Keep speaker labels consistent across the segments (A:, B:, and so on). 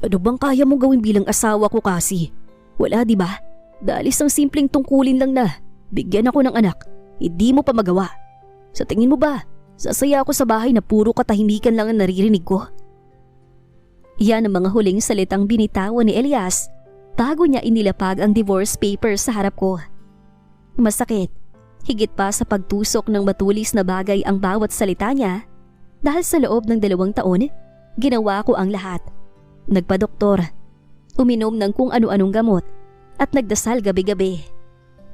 A: Ano bang kaya mong gawin bilang asawa ko kasi? Wala, di ba? Dahil isang simpleng tungkulin lang na bigyan ako ng anak, hindi mo pa magawa. Sa tingin mo ba, sasaya ako sa bahay na puro katahimikan lang ang naririnig ko? Yan ang mga huling salitang binitawan ni Elias bago niya inilapag ang divorce papers sa harap ko. Masakit, higit pa sa pagtusok ng matulis na bagay ang bawat salita niya dahil sa loob ng 2 taon, ginawa ko ang lahat. Nagpa-doktor, uminom ng kung ano-anong gamot at nagdasal gabi-gabi.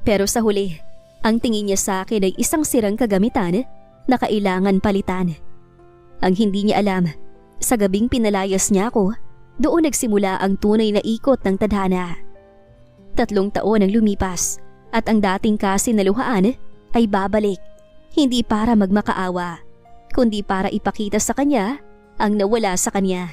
A: Pero sa huli, ang tingin niya sa akin ay isang sirang kagamitan na kailangan palitan. Ang hindi niya alam, sa gabing pinalayas niya ako, doon nagsimula ang tunay na ikot ng tadhana. 3 taon ang lumipas at ang dating kasi na luhaan ay babalik, hindi para magmakaawa, kundi para ipakita sa kanya ang nawala sa kanya.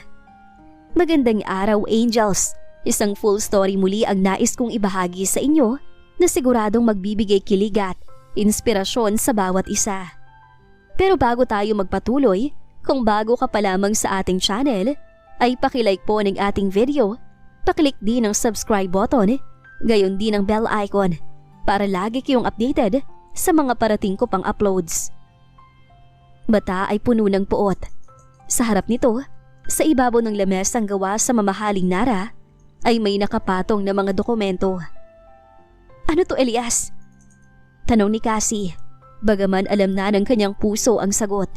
A: Magandang araw, Angels! Isang full story muli ang nais kong ibahagi sa inyo na siguradong magbibigay kilig at inspirasyon sa bawat isa. Pero bago tayo magpatuloy, kung bago ka pa lamang sa ating channel, ay pakilike po ng ating video, paklik din ang subscribe button, gayon din ang bell icon para lagi kayong updated sa mga parating ko pang uploads. Bata ay puno ng puot. Sa harap nito, sa ibabaw ng lamesang gawa sa mamahaling nara, ay may nakapatong na mga dokumento. Ano to, Elias? Tanong ni Cassie, bagaman alam na ng kanyang puso ang sagot.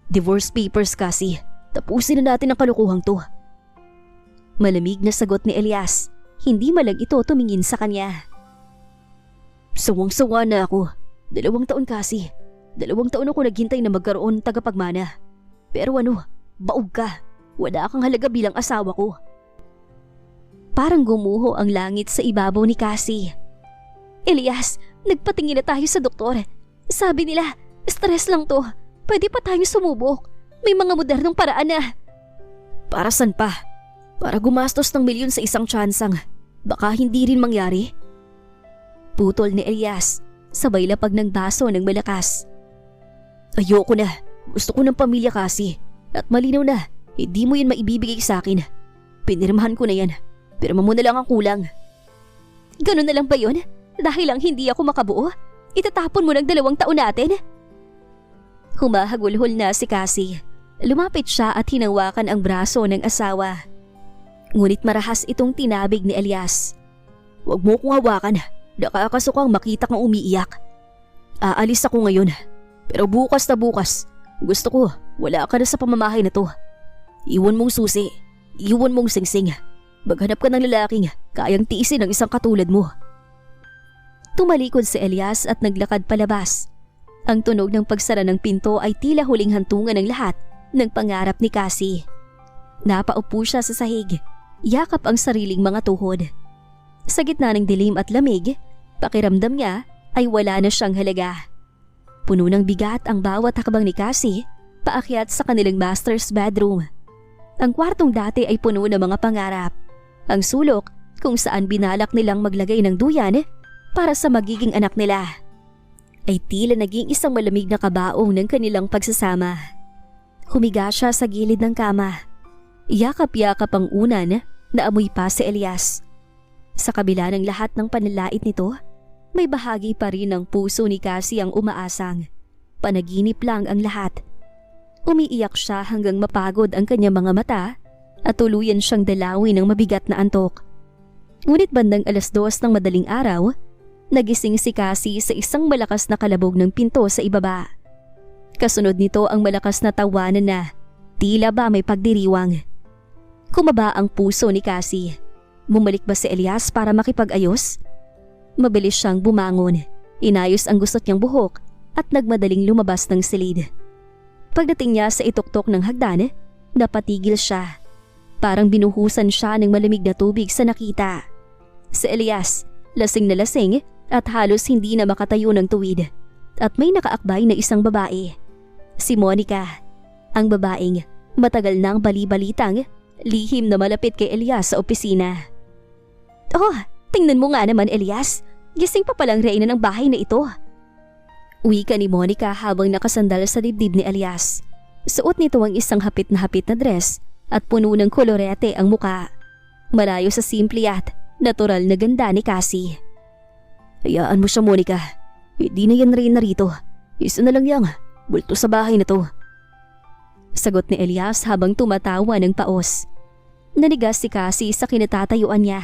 A: Divorce papers, Cassie. Tapusin na natin ang kalukuhang to. Malamig na sagot ni Elias, hindi malang ito tumingin sa kanya. Sawang-sawa na ako. 2 taon, Cassie. 2 taon ako naghintay na magkaroon tagapagmana. Pero ano, baog ka. Wala kang halaga bilang asawa ko. Parang gumuho ang langit sa ibabaw ni Cassie. Elias, nagpatingin na tayo sa doktor. Sabi nila, stress lang to. Pwede pa tayong sumubok. May mga modernong paraan na. Para saan pa? Para gumastos ng milyon sa isang tsansang. Baka hindi rin mangyari. Putol ni Elias, sabay lapag ng baso ng malakas. Ayoko na. Gusto ko ng pamilya kasi. At malinaw na, hindi mo yan maibibigay sa akin. Pinirmahan ko na yan. Pirma mo na lang ang kulang. Ganun na lang ba yun? Dahil lang hindi ako makabuo, itatapon mo ng 2 taon natin? Humahagulhol na si Cassie. Lumapit siya at hinawakan ang braso ng asawa. Ngunit marahas itong tinabig ni Elias. Huwag mo kong hawakan. Nakakasukang makita kang umiiyak. Aalis ako ngayon. Pero bukas na bukas, gusto ko wala ka na sa pamamahay na to. Iwan mong susi. Iwan mong singsing. Maghanap ka ng lalaking kayang tiisin ng isang katulad mo. Tumalikod si Elias at naglakad palabas. Ang tunog ng pagsara ng pinto ay tila huling hantungan ng lahat ng pangarap ni Cassie. Napaupo siya sa sahig, yakap ang sariling mga tuhod. Sa gitna ng dilim at lamig, pakiramdam niya ay wala na siyang halaga. Puno ng bigat ang bawat hakbang ni Cassie paakyat sa kanilang master's bedroom. Ang kwartong dati ay puno ng mga pangarap. Ang sulok kung saan binalak nilang maglagay ng duyan para sa magiging anak nila ay tila naging isang malamig na kabaong ng kanilang pagsasama. Humiga siya sa gilid ng kama. Yakap-yakap ang unan na amoy pa si Elias. Sa kabila ng lahat ng panlalait nito, may bahagi pa rin ng puso ni Cassie ang umaasang. Panaginip lang ang lahat. Umiiyak siya hanggang mapagod ang kanyang mga mata at tuluyan siyang dalawin ng mabigat na antok. Ngunit bandang 2:00 ng madaling araw, nagising si Cassie sa isang malakas na kalabog ng pinto sa ibaba. Kasunod nito ang malakas na tawanan na tila ba may pagdiriwang. Kumaba ang puso ni Cassie. Bumalik ba si Elias para makipag-ayos? Mabilis siyang bumangon, inayos ang gusot niyang buhok at nagmadaling lumabas ng silid. Pagdating niya sa ituktok ng hagdan, napatigil siya. Parang binuhusan siya ng malamig na tubig sa nakita. Si Elias, lasing na lasing at halos hindi na makatayo ng tuwid. At may nakaakbay na isang babae. Si Monica, ang babaeng matagal nang bali-balitang lihim na malapit kay Elias sa opisina. Oh, tingnan mo nga naman, Elias. Gising pa palang reyna ng bahay na ito. Wika ni Monica habang nakasandal sa dibdib ni Elias. Suot nito ang isang hapit na dress at puno ng kolorete ang muka. Malayo sa simple at natural na ganda ni Cassie. Hayaan mo siya, Monica. Hindi na yan rin narito. Isa na lang yang bulto sa bahay na to. Sagot ni Elias habang tumatawa ng paos. Nanigas si Cassie sa kinatatayuan niya.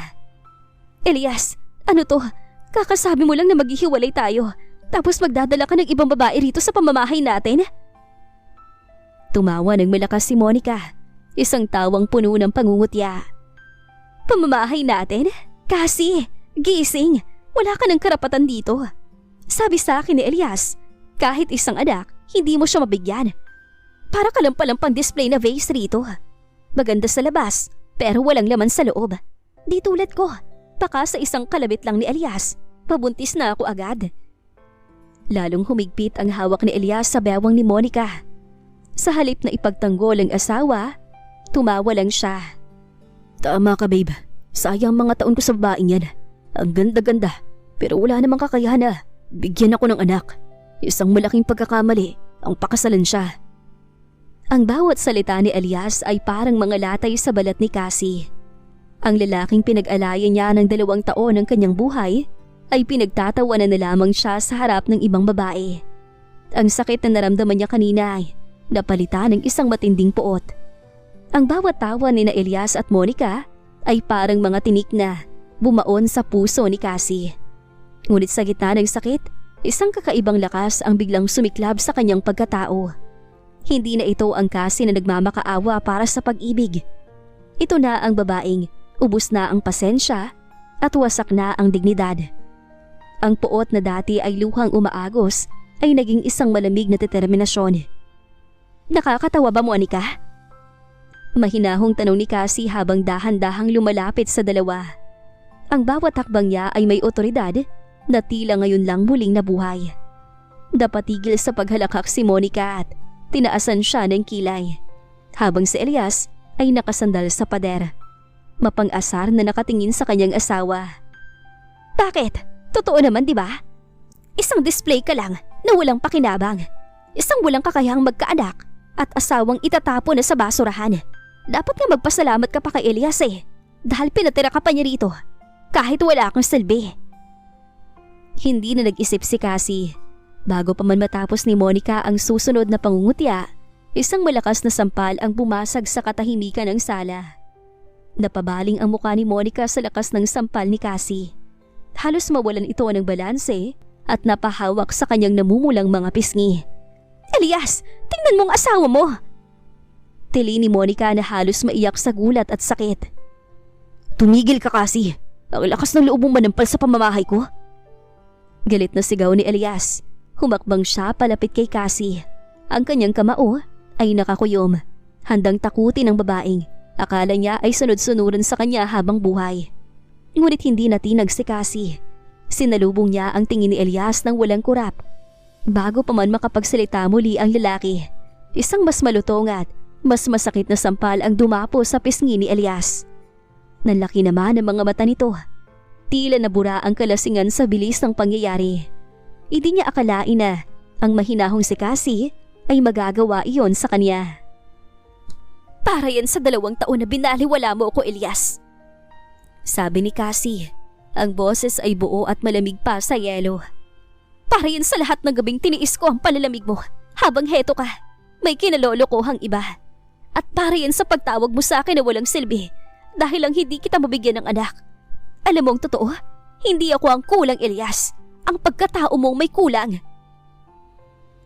A: Elias, ano to? Kakasabi mo lang na maghihiwalay tayo. Tapos magdadala ka ng ibang babae rito sa pamamahay natin? Tumawa ng malakas si Monica. Isang tawang puno ng pangungutya. Pamamahay natin? Cassie, gising. Wala ka ng karapatan dito. Sabi sa akin ni Elias, kahit isang anak, hindi mo siya mabigyan. Para ka lang palang pang-display na vase rito. Maganda sa labas, pero walang laman sa loob. Di tulad ko, baka sa isang kalabit lang ni Elias, pabuntis na ako agad. Lalong humigpit ang hawak ni Elias sa bewang ni Monica. Sa halip na ipagtanggol ang asawa, tumawa lang siya. Tama ka, babe. Sayang mga taon ko sa babaeng yan. Ang ganda-ganda, pero wala namang kakayahan na bigyan ako ng anak. Isang malaking pagkakamali ang pakasalan siya. Ang bawat salita ni Elias ay parang mga latay sa balat ni Cassie. Ang lalaking pinag-alayan niya ng 2 taon ng kanyang buhay ay pinagtatawanan na lamang siya sa harap ng ibang babae. Ang sakit na naramdaman niya kanina ay napalitan ng isang matinding puot. Ang bawat tawa ni na Elias at Monica ay parang mga tinik na bumaon sa puso ni Cassie. Ngunit sa gitna ng sakit, isang kakaibang lakas ang biglang sumiklab sa kanyang pagkatao. Hindi na ito ang Cassie na nagmamakaawa para sa pag-ibig. Ito na ang babaeng ubos na ang pasensya at wasak na ang dignidad. Ang puot na dati ay luhang umaagos ay naging isang malamig na determinasyon. Nakakatawa ba, Monica? Mahinahong tanong ni Cassie habang dahan-dahang lumalapit sa dalawa. Ang bawat hakbang niya ay may otoridad na tila ngayon lang muling nabuhay. Napatigil sa paghalakak si Monica at tinaasan siya ng kilay, habang si Elias ay nakasandal sa pader. Mapang-asar na nakatingin sa kanyang asawa. Bakit? Totoo naman, di ba? Isang display ka lang na walang pakinabang. Isang walang kakayahang magkaanak at asawang itatapon na sa basurahan. Dapat nga magpasalamat ka pa kay Elias dahil pinatira ka pa niya rito kahit wala kang silbi. Hindi na nag-isip si Cassie. Bago pa man matapos ni Monica ang susunod na pangungutya, isang malakas na sampal ang bumasag sa katahimikan ng sala. Napabaling ang mukha ni Monica sa lakas ng sampal ni Cassie. Halos mawalan ito ng balanse at napahawak sa kanyang namumulang mga pisngi. Elias, tingnan mo ang asawa mo! Tili ni Monica na halos maiyak sa gulat at sakit. Tumigil ka, Cassie! Ang lakas ng loob mong manampal sa pamamahay ko. Galit na sigaw ni Elias. Humakbang siya palapit kay Cassie. Ang kanyang kamao ay nakakuyom, handang takutin ang babaeng. Akala niya ay sunod-sunuran sa kanya habang buhay. Ngunit hindi natinag si Cassie. Sinalubong niya ang tingin ni Elias ng walang kurap. Bago pa man makapagsalita muli ang lalaki, isang mas malutong at mas masakit na sampal ang dumapo sa pisngi ni Elias. Nanlaki naman ang mga mata nito. Tila nabura ang kalasingan sa bilis ng pangyayari. Hindi niya akalain na ang mahinahong si Cassie ay magagawa iyon sa kanya. Para yan sa 2 taon na binaliwala mo ako, Elias. Sabi ni Cassie. Ang boses ay buo at malamig pa sa yelo. Para yan sa lahat ng gabing tiniis ko ang palalamig mo habang heto ka. May kinalolokohang iba. At para yan sa pagtawag mo sa akin na walang silbi dahil lang hindi kita mabigyan ng anak. Alam mo ang totoo, hindi ako ang kulang, Elias. Ang pagkatao mong may kulang.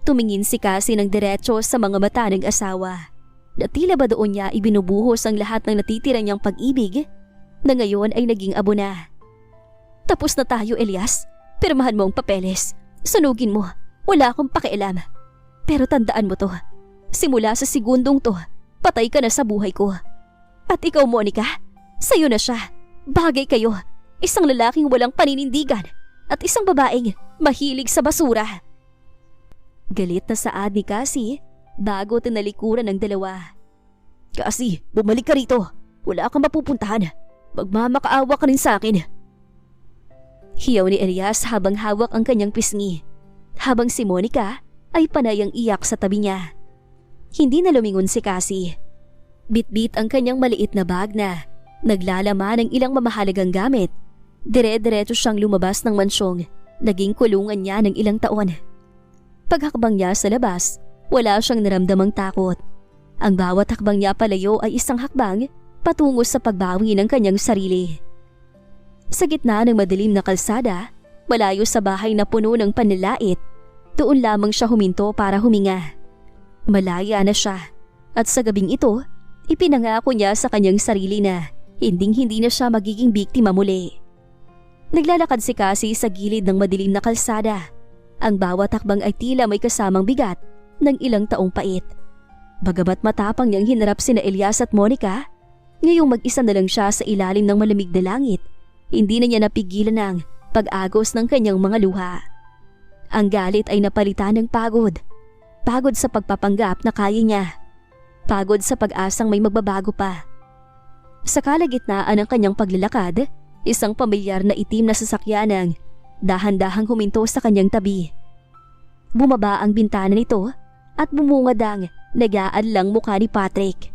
A: Tumingin si Cassie ng diretso sa mga mata ng asawa. Na tila ba doon niya ibinubuhos ang lahat ng natitira niyang pag-ibig na ngayon ay naging abo na. Tapos na tayo, Elias. Pirmahan mo ang papeles. Sunugin mo. Wala akong pakialam. Pero tandaan mo to. Simula sa segundong to, patay ka na sa buhay ko. At ikaw, Monica, sa'yo na siya. Bagay kayo. Isang lalaking walang paninindigan at isang babaeng mahilig sa basura. Galit na saad ni Cassie bago tinalikuran ng dalawa. Cassie, bumalik ka rito. Wala kang mapupuntahan. Magmamakaawa ka rin sa akin. Hiyaw ni Elias habang hawak ang kanyang pisngi. Habang si Monica ay panayang iyak sa tabi niya. Hindi na lumingon si Cassie. Bitbit ang kanyang maliit na bag na naglalaman ng ilang mamahalagang gamit. Dire-diretso siyang lumabas ng mansyong. Naging kulungan niya ng ilang taon. Paghakbang niya sa labas, wala siyang naramdamang takot. Ang bawat hakbang niya palayo ay isang hakbang patungo sa pagbawi ng kanyang sarili. Sa gitna ng madilim na kalsada, malayo sa bahay na puno ng panlalait, doon lamang siya huminto para huminga. Malaya na siya at sa gabing ito, ipinangako niya sa kanyang sarili na hinding-hindi na siya magiging biktima muli. Naglalakad si Cassie sa gilid ng madilim na kalsada. Ang bawat hakbang ay tila may kasamang bigat ng ilang taong pait. Bagamat matapang niyang hinarap sina Elias at Monica, ngayong mag-isa na lang siya sa ilalim ng malamig na langit, hindi na niya napigilan ang pag-agos ng kanyang mga luha. Ang galit ay napalitan ng pagod. Pagod sa pagpapanggap na kaya niya. Pagod sa pag-asang may magbabago pa. Sa kalagitnaan ng kanyang paglalakad, isang pamilyar na itim na sasakyan ang dahan-dahang huminto sa kanyang tabi. Bumaba ang bintana nito at bumungad ang nag-aadlang mukha ni Patrick.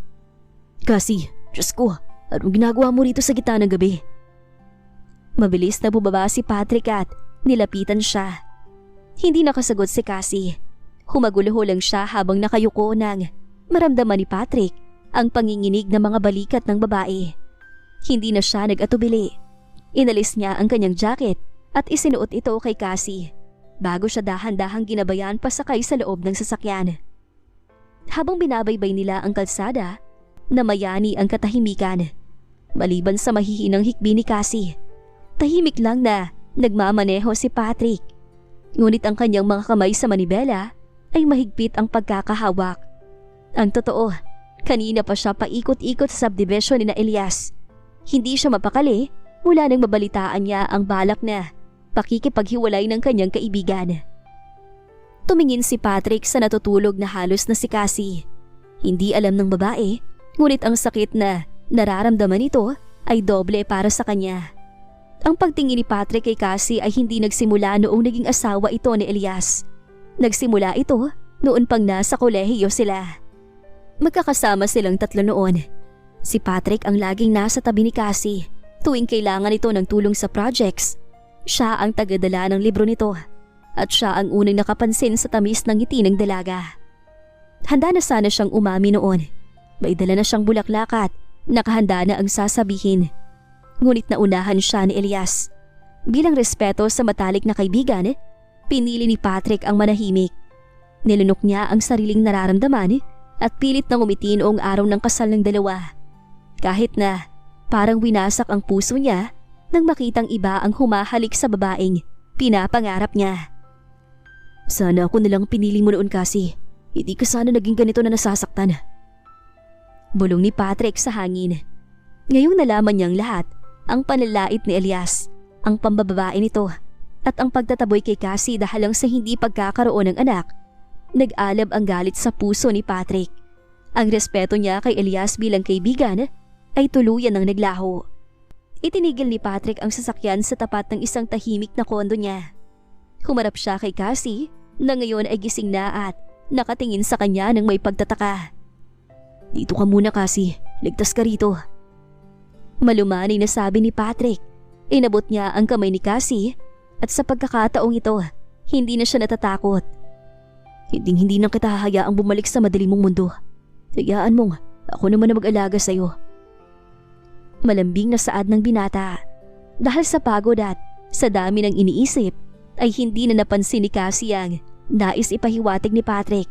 A: "Cassie, Diyos ko, anong ginagawa mo rito sa gitna ng gabi?" Mabilis na bumaba si Patrick at nilapitan siya. Hindi nakasagot si Cassie. Humagulo lang siya habang nakayuko nang maramdaman ni Patrick ang panginginig ng mga balikat ng babae. Hindi na siya nag-atubili. Inalis niya ang kanyang jacket at isinuot ito kay Cassie bago siya dahan-dahang ginabayan pasakay sa loob ng sasakyan. Habang binabaybay nila ang kalsada, namayani ang katahimikan. Maliban sa mahihinang hikbi ni Cassie, tahimik lang na nagmamaneho si Patrick. Ngunit ang kanyang mga kamay sa manibela ay mahigpit ang pagkakahawak. Ang totoo, kanina pa siya paikot-ikot sa subdivision ni na Elias. Hindi siya mapakali mula nang mabalitaan niya ang balak na pakikipaghiwalay ng kanyang kaibigan. Tumingin si Patrick sa natutulog na halos na si Cassie. Hindi alam ng babae, ngunit ang sakit na nararamdaman nito ay doble para sa kanya. Ang pagtingin ni Patrick kay Cassie ay hindi nagsimula noong naging asawa ito ni Elias. Nagsimula ito noon pang nasa kolehiyo sila. Magkakasama silang tatlo noon. Si Patrick ang laging nasa tabi ni Cassie tuwing kailangan ito ng tulong sa projects. Siya ang tagadala ng libro nito at siya ang unang nakapansin sa tamis ng ngiti ng dalaga. Handa na sana siyang umami noon. May dala na siyang bulaklak at nakahanda na ang sasabihin. Ngunit naunahan siya ni Elias. Bilang respeto sa matalik na kaibigan, pinili ni Patrick ang manahimik. Nilunok niya ang sariling nararamdaman at pilit na ngumiti noong araw ng kasal ng dalawa. Kahit na parang winasak ang puso niya nang makitang iba ang humahalik sa babaeng pinapangarap niya. "Sana ako nalang pinili mo noon, Cassie. Hindi ka sana naging ganito na nasasaktan." Bulong ni Patrick sa hangin. Ngayong nalaman niyang lahat, ang panlalait ni Elias, ang pambababae nito, at ang pagtataboy kay Cassie dahil lang sa hindi pagkakaroon ng anak, nag-alab ang galit sa puso ni Patrick. Ang respeto niya kay Elias bilang kaibigan ay tuluyan ng naglaho. Itinigil ni Patrick ang sasakyan sa tapat ng isang tahimik na kondo niya. Humarap siya kay Cassie na ngayon ay gising na at nakatingin sa kanya ng may pagtataka. "Dito ka muna, Cassie. Ligtas ka rito." Malumanay na sabi ni Patrick. Inabot niya ang kamay ni Cassie at sa pagkakataong ito, hindi na siya natatakot. Hindi na kita hahayaang bumalik sa madilim mong mundo. Hayaan mong ako naman na mag-alaga sa'yo." Malambing na saad ng binata. Dahil sa pagod at sa dami ng iniisip, ay hindi na napansin ni Cassie ang nais ipahiwatig ni Patrick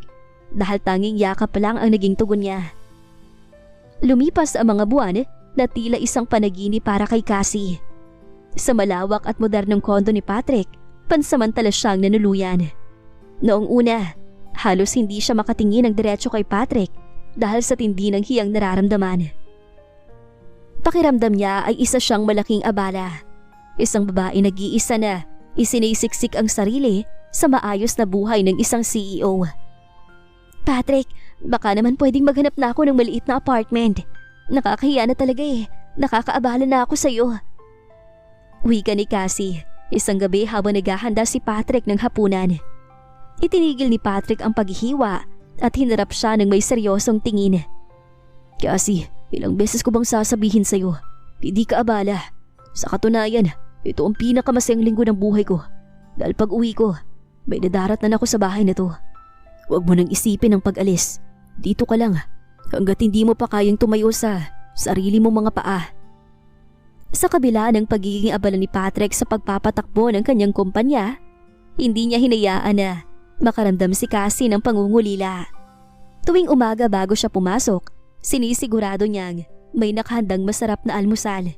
A: dahil tanging yakap lang ang naging tugon niya. Lumipas ang mga buwan na tila isang panaginip para kay Cassie. Sa malawak at modernong kondo ni Patrick, pansamantala siyang nanuluyan. Noong una, halos hindi siya makatingin ng diretso kay Patrick dahil sa tindi ng hiyang nararamdaman. Pakiramdam niya ay isa siyang malaking abala. Isang babae nag-iisa na isinisiksik ang sarili sa maayos na buhay ng isang CEO. "Patrick, baka naman pwedeng maghanap na ako ng maliit na apartment. Nakakahiya na talaga eh. Nakakaabala na ako sa'yo." Wika ni Cassie, isang gabi habang naghahanda si Patrick ng hapunan. Itinigil ni Patrick ang paghihiwa at hinarap siya ng may seryosong tingin. Kasi, ilang beses ko bang sasabihin sa'yo, hindi ka abala. Sa katunayan, ito ang pinakamasayang linggo ng buhay ko. Dahil pag uwi ko, may nadaratnan ako sa bahay na to. Huwag mo nang isipin ang pag-alis. Dito ka lang hanggat hindi mo pa kayang tumayo sa sarili mong mga paa. Sa kabila ng pagiging abala ni Patrick sa pagpapatakbo ng kanyang kumpanya, hindi niya hinayaan na makaramdam si Cassie ng pangungulila. Tuwing umaga bago siya pumasok, sinisigurado niyang may nakahandang masarap na almusal.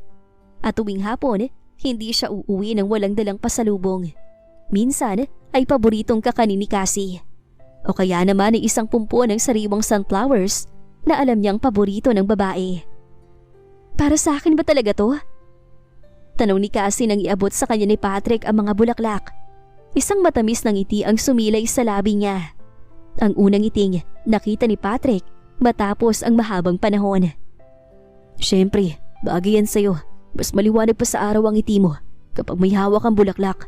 A: At tuwing hapon, hindi siya uuwi ng walang dalang pasalubong. Minsan ay paboritong kakanin ni Cassie. O kaya naman ay isang pumpo ng sariwang sunflowers na alam niyang paborito ng babae. Para sa akin ba talaga to? Tanong ni Cassie nang iabot sa kanya ni Patrick ang mga bulaklak. Isang matamis na ngiti ang sumilay sa labi niya. Ang unang ngiting nakita ni Patrick matapos ang mahabang panahon. Siyempre, bagay yan sa'yo. Mas maliwanag pa sa araw ang ngiti mo kapag may hawak ang bulaklak.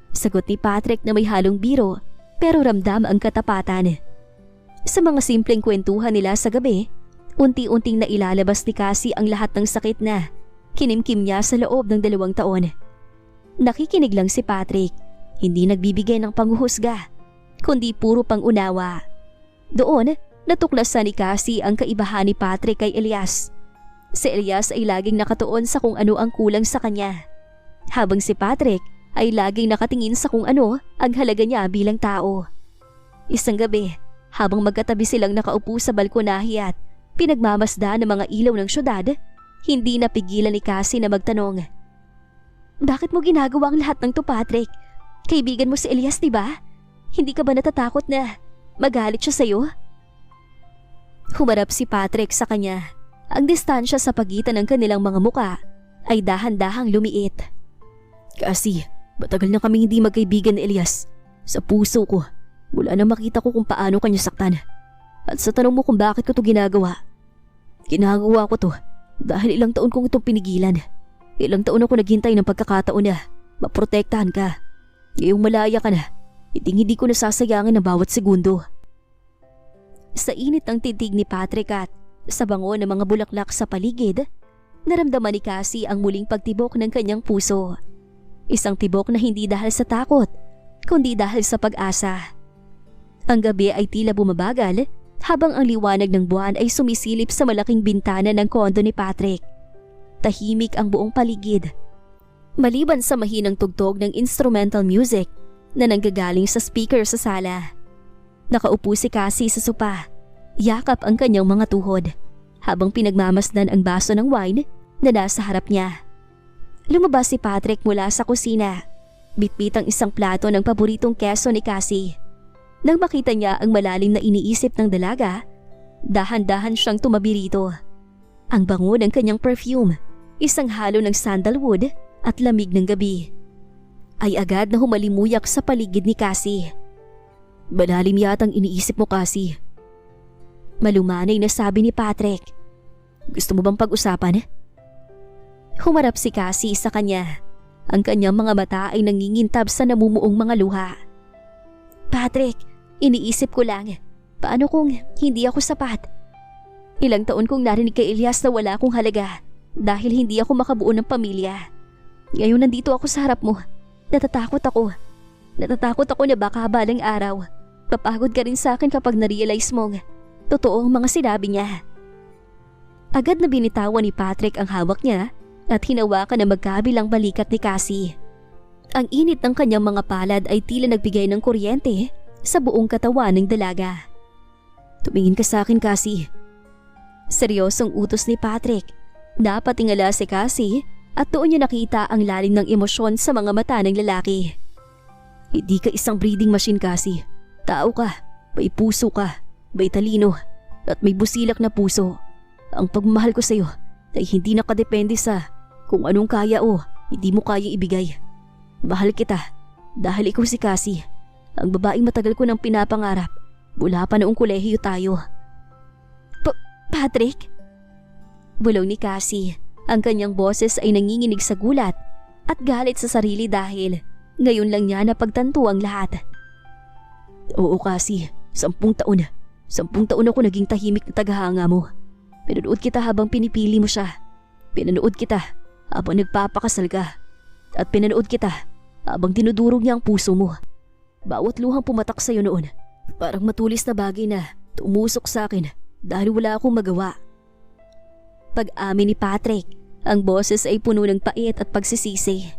A: Sagot ni Patrick na may halong biro pero ramdam ang katapatan. Sa mga simpleng kwentuhan nila sa gabi, unti-unting nailalabas ni Cassie ang lahat ng sakit na kinimkim niya sa loob ng 2 taon. Nakikinig lang si Patrick, hindi nagbibigay ng panghuhusga, kundi puro pangunawa. Doon, natuklasan ni Cassie ang kaibahan ni Patrick kay Elias. Si Elias ay laging nakatuon sa kung ano ang kulang sa kanya, habang si Patrick ay laging nakatingin sa kung ano ang halaga niya bilang tao. Isang gabi, habang magkatabi silang nakaupo sa balkonahe at pinagmamasdan ng mga ilaw ng syudad, hindi napigilan ni Cassie na magtanong. Bakit mo ginagawa ang lahat ng to, Patrick? Kaibigan mo si Elias, diba? Hindi ka ba natatakot na magalit siya sa'yo? Humarap si Patrick sa kanya. Ang distansya sa pagitan ng kanilang mga muka ay dahan-dahang lumiit. Kasi matagal na kaming hindi magkaibigan ni Elias. Sa puso ko, mula nang makita ko kung paano kanya saktan. At sa tanong mo kung bakit ko to ginagawa ko to dahil ilang taon kong itong pinigilan. Ilang taon ako naghintay ng pagkakataon na maprotektahan ka. Ngayong malaya ka na, hindi ko nasasayangin ang bawat segundo. Sa init ng titig ni Patrick at sa bango ng mga bulaklak sa paligid, naramdaman ni Cassie ang muling pagtibok ng kanyang puso. Isang tibok na hindi dahil sa takot, kundi dahil sa pag-asa. Ang gabi ay tila bumabagal habang ang liwanag ng buwan ay sumisilip sa malaking bintana ng kondo ni Patrick. Tahimik ang buong paligid. Maliban sa mahinang tugtog ng instrumental music na nanggagaling sa speaker sa sala. Nakaupo si Cassie sa sopa. Yakap ang kanyang mga tuhod habang pinagmamasdan ang baso ng wine na nasa harap niya. Lumabas si Patrick mula sa kusina. Bitbit ang isang plato ng paboritong keso ni Cassie. Nang makita niya ang malalim na iniisip ng dalaga, dahan-dahan siyang tumabi rito. Ang bango ng kanyang perfume, isang halo ng sandalwood at lamig ng gabi, ay agad na humalimuyak sa paligid ni Cassie. Malalim yatang iniisip mo, Cassie. Malumanay na sabi ni Patrick. Gusto mo bang pag-usapan? Humarap si Cassie sa kanya. Ang kanyang mga mata ay nangingintab sa namumuong mga luha. Patrick, iniisip ko lang, paano kung hindi ako sapat? Ilang taon kong narinig kay Elias na wala akong halaga dahil hindi ako makabuo ng pamilya. Ngayon nandito ako sa harap mo. Natatakot ako. Natatakot ako na baka balang araw papagod ka rin sa akin kapag na-realize mong totoo ang mga sinabi niya. Agad na binitawan ni Patrick ang hawak niya at hinawakan na magkabilang balikat ni Cassie. Ang init ng kanyang mga palad ay tila nagbigay ng kuryente sa buong katawan ng dalaga. Tumingin ka sa akin, Cassie. Seryosong utos ni Patrick. Napatingala si Cassie at doon niya nakita ang lalim ng emosyon sa mga mata ng lalaki. Hindi ka isang breeding machine, Cassie. Tao ka, may puso ka, may talino, at may busilak na puso. Ang pagmamahal ko sa iyo ay hindi nakadepende sa kung anong kaya o hindi mo kayang ibigay. Mahal kita dahil ikaw si Cassie, ang babaeng matagal ko nang pinapangarap mula pa noong kolehiyo tayo. Patrick? Bulong ni Cassie. Ang kanyang boses ay nanginginig sa gulat at galit sa sarili dahil ngayon lang niya napagtanto ang lahat. Oo, Cassie, 10 taon. 10 taon ako naging tahimik na tagahanga mo. Pinanood kita habang pinipili mo siya. Pinanood kita habang nagpapakasal ka. At pinanood kita habang dinudurog niya ang puso mo. Bawat luhang pumatak sa'yo noon, parang matulis na bagay na tumusok sa akin dahil wala akong magawa. Pag-amin ni Patrick, ang boses ay puno ng pait at pagsisisi.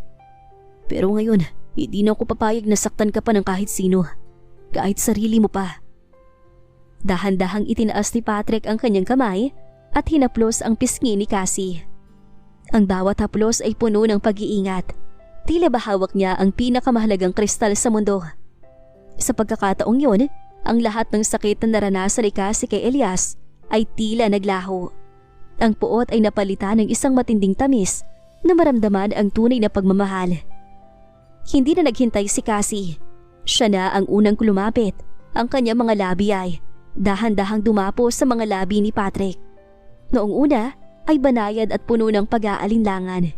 A: Pero ngayon, hindi na ako papayag na saktan ka pa ng kahit sino. Kahit sarili mo pa. Dahan-dahang itinaas ni Patrick ang kanyang kamay at hinaplos ang pisngi ni Cassie. Ang bawat haplos ay puno ng pag-iingat. Tila ba hawak niya ang pinakamahalagang kristal sa mundo. Sa pagkakataong yun, ang lahat ng sakit na naranasan ni Cassie kay Elias ay tila naglaho. Ang puot ay napalitan ng isang matinding tamis na maramdaman ang tunay na pagmamahal. Hindi na naghintay si Cassie. Siya na ang unang lumapit. Ang kanyang mga labi ay dahan-dahang dumapo sa mga labi ni Patrick. Noong una ay banayad at puno ng pag-aalinlangan.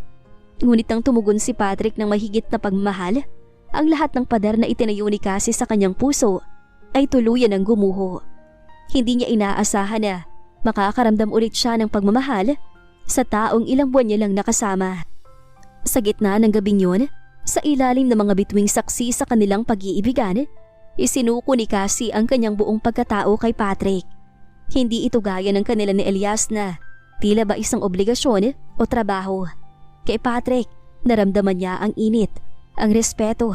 A: Ngunit nang tumugon si Patrick ng mahigit na pagmamahal, ang lahat ng pader na itinayo ni Cassie sa kanyang puso ay tuluyan ng gumuho. Hindi niya inaasahan na makakaramdam ulit siya ng pagmamahal sa taong ilang buwan niya lang nakasama. Sa gitna ng gabing yun, sa ilalim ng mga bituing saksi sa kanilang pag-iibigan, isinuko ni Cassie ang kanyang buong pagkatao kay Patrick. Hindi ito gaya ng kanila ni Elias na tila ba isang obligasyon o trabaho. Kay Patrick, naramdaman niya ang init, ang respeto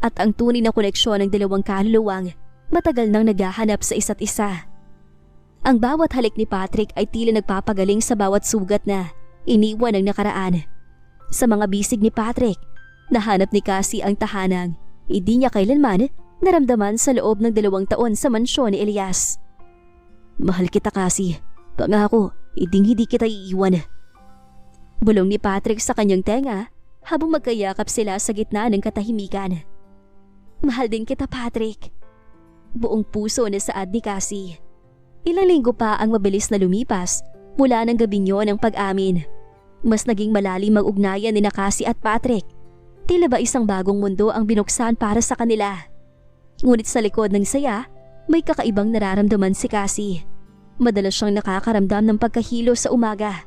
A: at ang tunay na koneksyon ng dalawang kaluluwang matagal nang naghahanap sa isa't isa. Ang bawat halik ni Patrick ay tila nagpapagaling sa bawat sugat na iniwan ng nakaraan. Sa mga bisig ni Patrick, nahanap ni Cassie ang tahanang hindi niya kailanman naramdaman sa loob ng 2 taon sa mansyon ni Elias. Mahal kita, Cassie. Pangako, hindi kita iiwan. Bulong ni Patrick sa kanyang tenga habang magkayakap sila sa gitna ng katahimikan. Mahal din kita, Patrick. Buong puso na saad ni Cassie. Ilang linggo pa ang mabilis na lumipas mula ng gabing yun ng pag-amin. Mas naging malalim ang ugnayan ni Cassie at Patrick. Tila ba isang bagong mundo ang binuksan para sa kanila. Ngunit sa likod ng saya, may kakaibang nararamdaman si Cassie. Madalas siyang nakakaramdam ng pagkahilo sa umaga.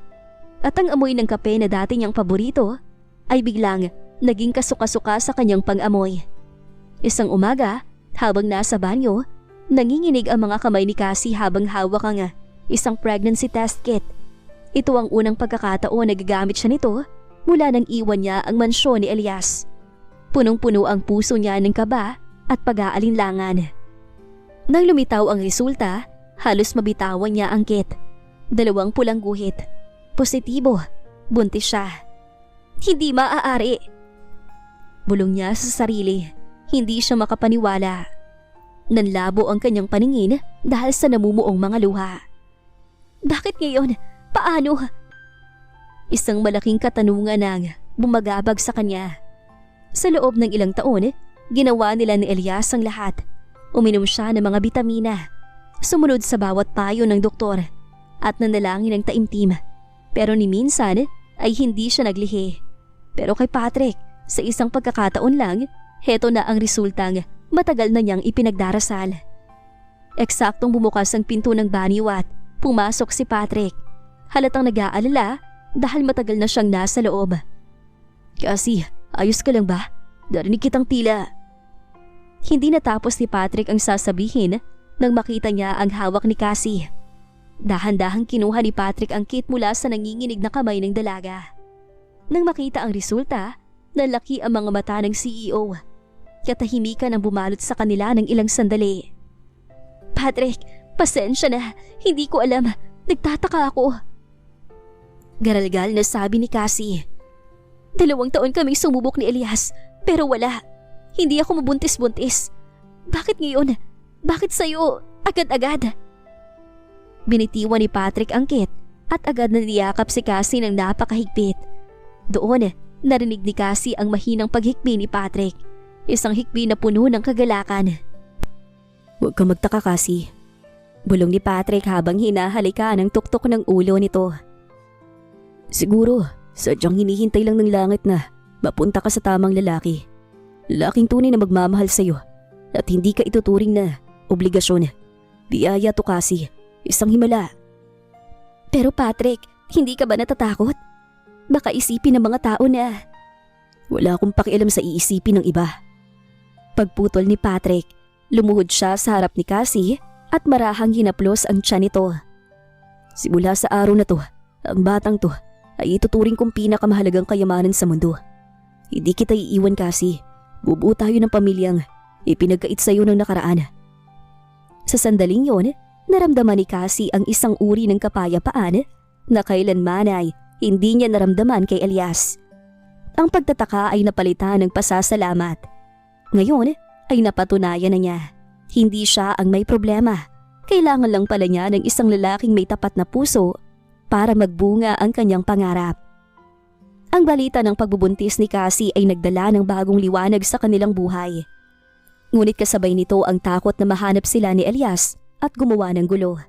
A: At ang amoy ng kape na dati niyang paborito ay biglang naging kasuka-suka sa kanyang pang-amoy. Isang umaga, habang nasa banyo, nanginginig ang mga kamay ni Cassie habang hawak ang isang pregnancy test kit. Ito ang unang pagkakataon na gagamit siya nito mula nang iwan niya ang mansyon ni Elias. Punong-puno ang puso niya ng kaba at pag-aalinlangan. Nang lumitaw ang resulta, halos mabitawan niya ang kit. 2 pulang guhit. Positibo, buntis siya. Hindi maaari. Bulong niya sa sarili, hindi siya makapaniwala. Nanlabo ang kanyang paningin dahil sa namumuong mga luha. Bakit ngayon? Paano? Isang malaking katanungan ang bumagabag sa kanya. Sa loob ng ilang taon, ginawa nila ni Elias ang lahat. Uminom siya ng mga bitamina, sumunod sa bawat payo ng doktor, at nanalangin ng taimtim. Pero ni minsan ay hindi siya naglihi. Pero kay Patrick, sa isang pagkakataon lang, heto na ang resultang matagal na niyang ipinagdarasal. Eksaktong bumukas ang pinto ng banyo at pumasok si Patrick. Halatang nag-aalala dahil matagal na siyang nasa loob. Cassie, ayos ka lang ba? Narinig kitang tila. Hindi natapos ni Patrick ang sasabihin nang makita niya ang hawak ni Cassie. Dahan-dahang kinuha ni Patrick ang kit mula sa nanginginig na kamay ng dalaga. Nang makita ang resulta, nalaki ang mga mata ng CEO. Katahimikan ang bumalot sa kanila ng ilang sandali. Patrick, pasensya na. Hindi ko alam. Nagtataka ako. Garalgal na sabi ni Cassie. 2 taon kaming sumubok ni Elias, pero wala. Hindi ako mabuntis-buntis. Bakit ngayon? Bakit sa'yo? Agad-agad? Binitiwan ni Patrick ang kit at agad na niyakap si Cassie ng napakahigpit. Doon, narinig ni Cassie ang mahinang paghikbi ni Patrick. Isang hikbi na puno ng kagalakan. Huwag kang magtaka, Cassie. Bulong ni Patrick habang hinahalika ng tuktok ng ulo nito. Siguro, sadyang hinihintay lang ng langit na mapunta ka sa tamang lalaki. Lalaking tunay na magmamahal sa'yo at hindi ka ituturing na obligasyon. Biyaya to, Cassie. Isang himala. Pero Patrick, hindi ka ba natatakot? Baka isipin ng mga tao na…
B: Wala akong pakialam sa iisipin ng iba.
A: Pagputol ni Patrick, lumuhod siya sa harap ni Cassie at marahang hinaplos ang tiyan nito.
B: Simula sa araw na to, ang batang to ay ituturing kong pinakamahalagang kayamanan sa mundo. Hindi kita iiwan, Cassie. Bubuo tayo ng pamilyang ipinagkait sa iyo ng nakaraan.
A: Sa sandaling yon, naramdaman ni Cassie ang isang uri ng kapayapaan na kailanman ay hindi niya naramdaman kay Elias. Ang pagtataka ay napalitan ng pasasalamat. Ngayon ay napatunayan na niya. Hindi siya ang may problema. Kailangan lang pala niya ng isang lalaking may tapat na puso para magbunga ang kanyang pangarap. Ang balita ng pagbubuntis ni Cassie ay nagdala ng bagong liwanag sa kanilang buhay. Ngunit kasabay nito ang takot na mahanap sila ni Elias at gumawa ng gulo.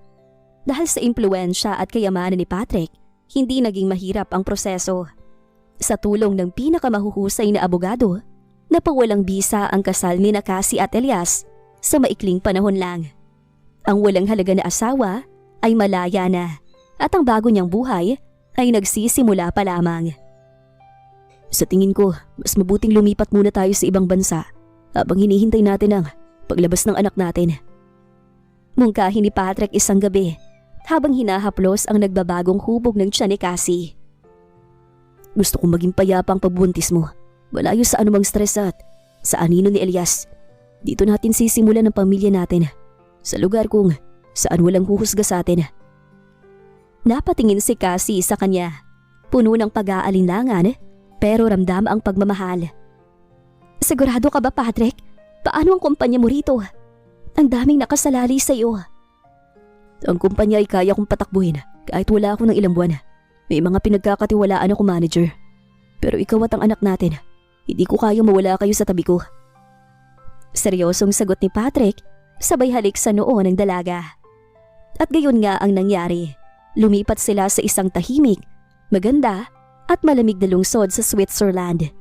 A: Dahil sa impluwensya at kayamanan ni Patrick, hindi naging mahirap ang proseso. Sa tulong ng pinakamahuhusay na abogado, napawalang bisa ang kasal ni Cassie at Elias sa maikling panahon lang. Ang walang halaga na asawa ay malaya na at ang bago niyang buhay ay nagsisimula pa lamang.
B: Sa tingin ko, mas mabuting lumipat muna tayo sa ibang bansa habang hinihintay natin ang paglabas ng anak natin.
A: Mungkahi ni Patrick isang gabi habang hinahaplos ang nagbabagong hubog ng tiyan ni Cassie.
B: Gusto kong maging payapa ang pagbuntis mo, malayo sa anumang stress at sa anino ni Elias. Dito natin sisimulan ang pamilya natin, sa lugar kung saan walang huhusga sa atin.
A: Napatingin si Cassie sa kanya, puno ng pag-aalinlangan pero ramdam ang pagmamahal. Sigurado ka ba, Patrick? Paano ang kumpanya mo rito? Ang daming nakasalali sa iyo.
B: Ang kumpanya ay kaya kong patakbuhin kahit wala ako ng ilang buwan. May mga pinagkakatiwalaan ako manager. Pero ikaw at ang anak natin, hindi ko kaya mawala kayo sa tabi ko.
A: Seryosong sagot ni Patrick, sabay halik sa noo ng dalaga. At gayon nga ang nangyari. Lumipat sila sa isang tahimik, maganda at malamig na lungsod sa Switzerland.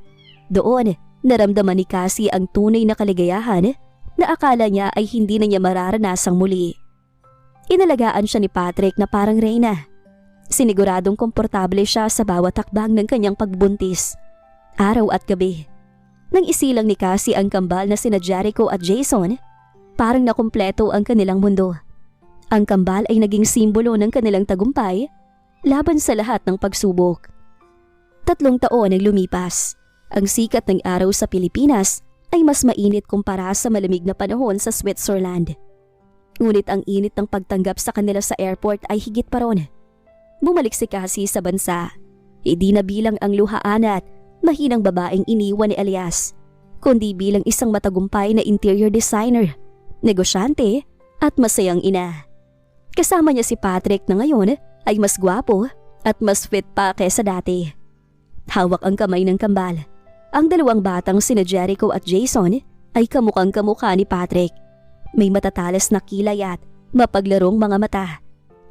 A: Doon, naramdaman ni Cassie ang tunay na kaligayahan na akala niya ay hindi na niya mararanasang muli. Inalagaan siya ni Patrick na parang reyna. Siniguradong komportable siya sa bawat hakbang ng kanyang pagbuntis, araw at gabi. Nang isilang ni Cassie ang kambal na sina Jericho at Jason, parang nakumpleto ang kanilang mundo. Ang kambal ay naging simbolo ng kanilang tagumpay laban sa lahat ng pagsubok. 3 taon ang lumipas. Ang sikat ng araw sa Pilipinas ay mas mainit kumpara sa malamig na panahon sa Switzerland. Ngunit ang init ng pagtanggap sa kanila sa airport ay higit pa ron. Bumalik si Cassie sa bansa. Hindi na bilang ang luhaan at mahinang babaeng iniwan ni Elias, kundi bilang isang matagumpay na interior designer, negosyante at masayang ina. Kasama niya si Patrick na ngayon ay mas gwapo at mas fit pa kaysa dati. Hawak ang kamay ng kambal. Ang dalawang batang sina Jericho at Jason ay kamukhang-kamukha ni Patrick. May matatalas na kilay at mapaglarong mga mata.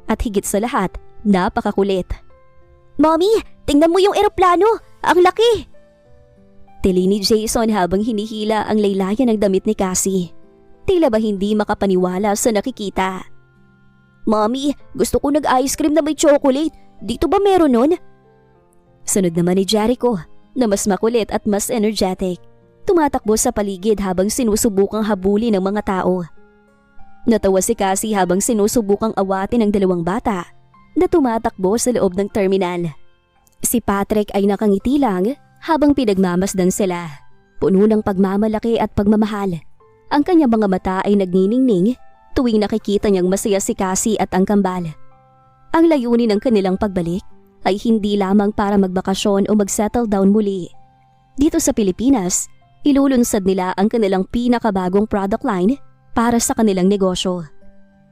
A: At higit sa lahat, napakakulit. "Mommy, tingnan mo yung eroplano! Ang laki!" Tili ni Jason habang hinihila ang laylayan ng damit ni Cassie. Tila ba hindi makapaniwala sa nakikita. "Mommy, gusto ko nag-ice cream na may chocolate. Dito ba meron nun?" Sunod naman ni Jericho na mas makulit at mas energetic. Tumatakbo sa paligid habang sinusubukang habulin ng mga tao. Natawa si Cassie habang sinusubukang awatin ng dalawang bata na tumatakbo sa loob ng terminal. Si Patrick ay nakangiti lang habang pinagmamasdan sila. Puno ng pagmamalaki at pagmamahal. Ang kanyang mga mata ay nagniningning tuwing nakikita niyang masaya si Cassie at ang kambal. Ang layunin ng kanilang pagbalik ay hindi lamang para magbakasyon o mag-settle down muli. Dito sa Pilipinas, ilulunsad nila ang kanilang pinakabagong product line para sa kanilang negosyo.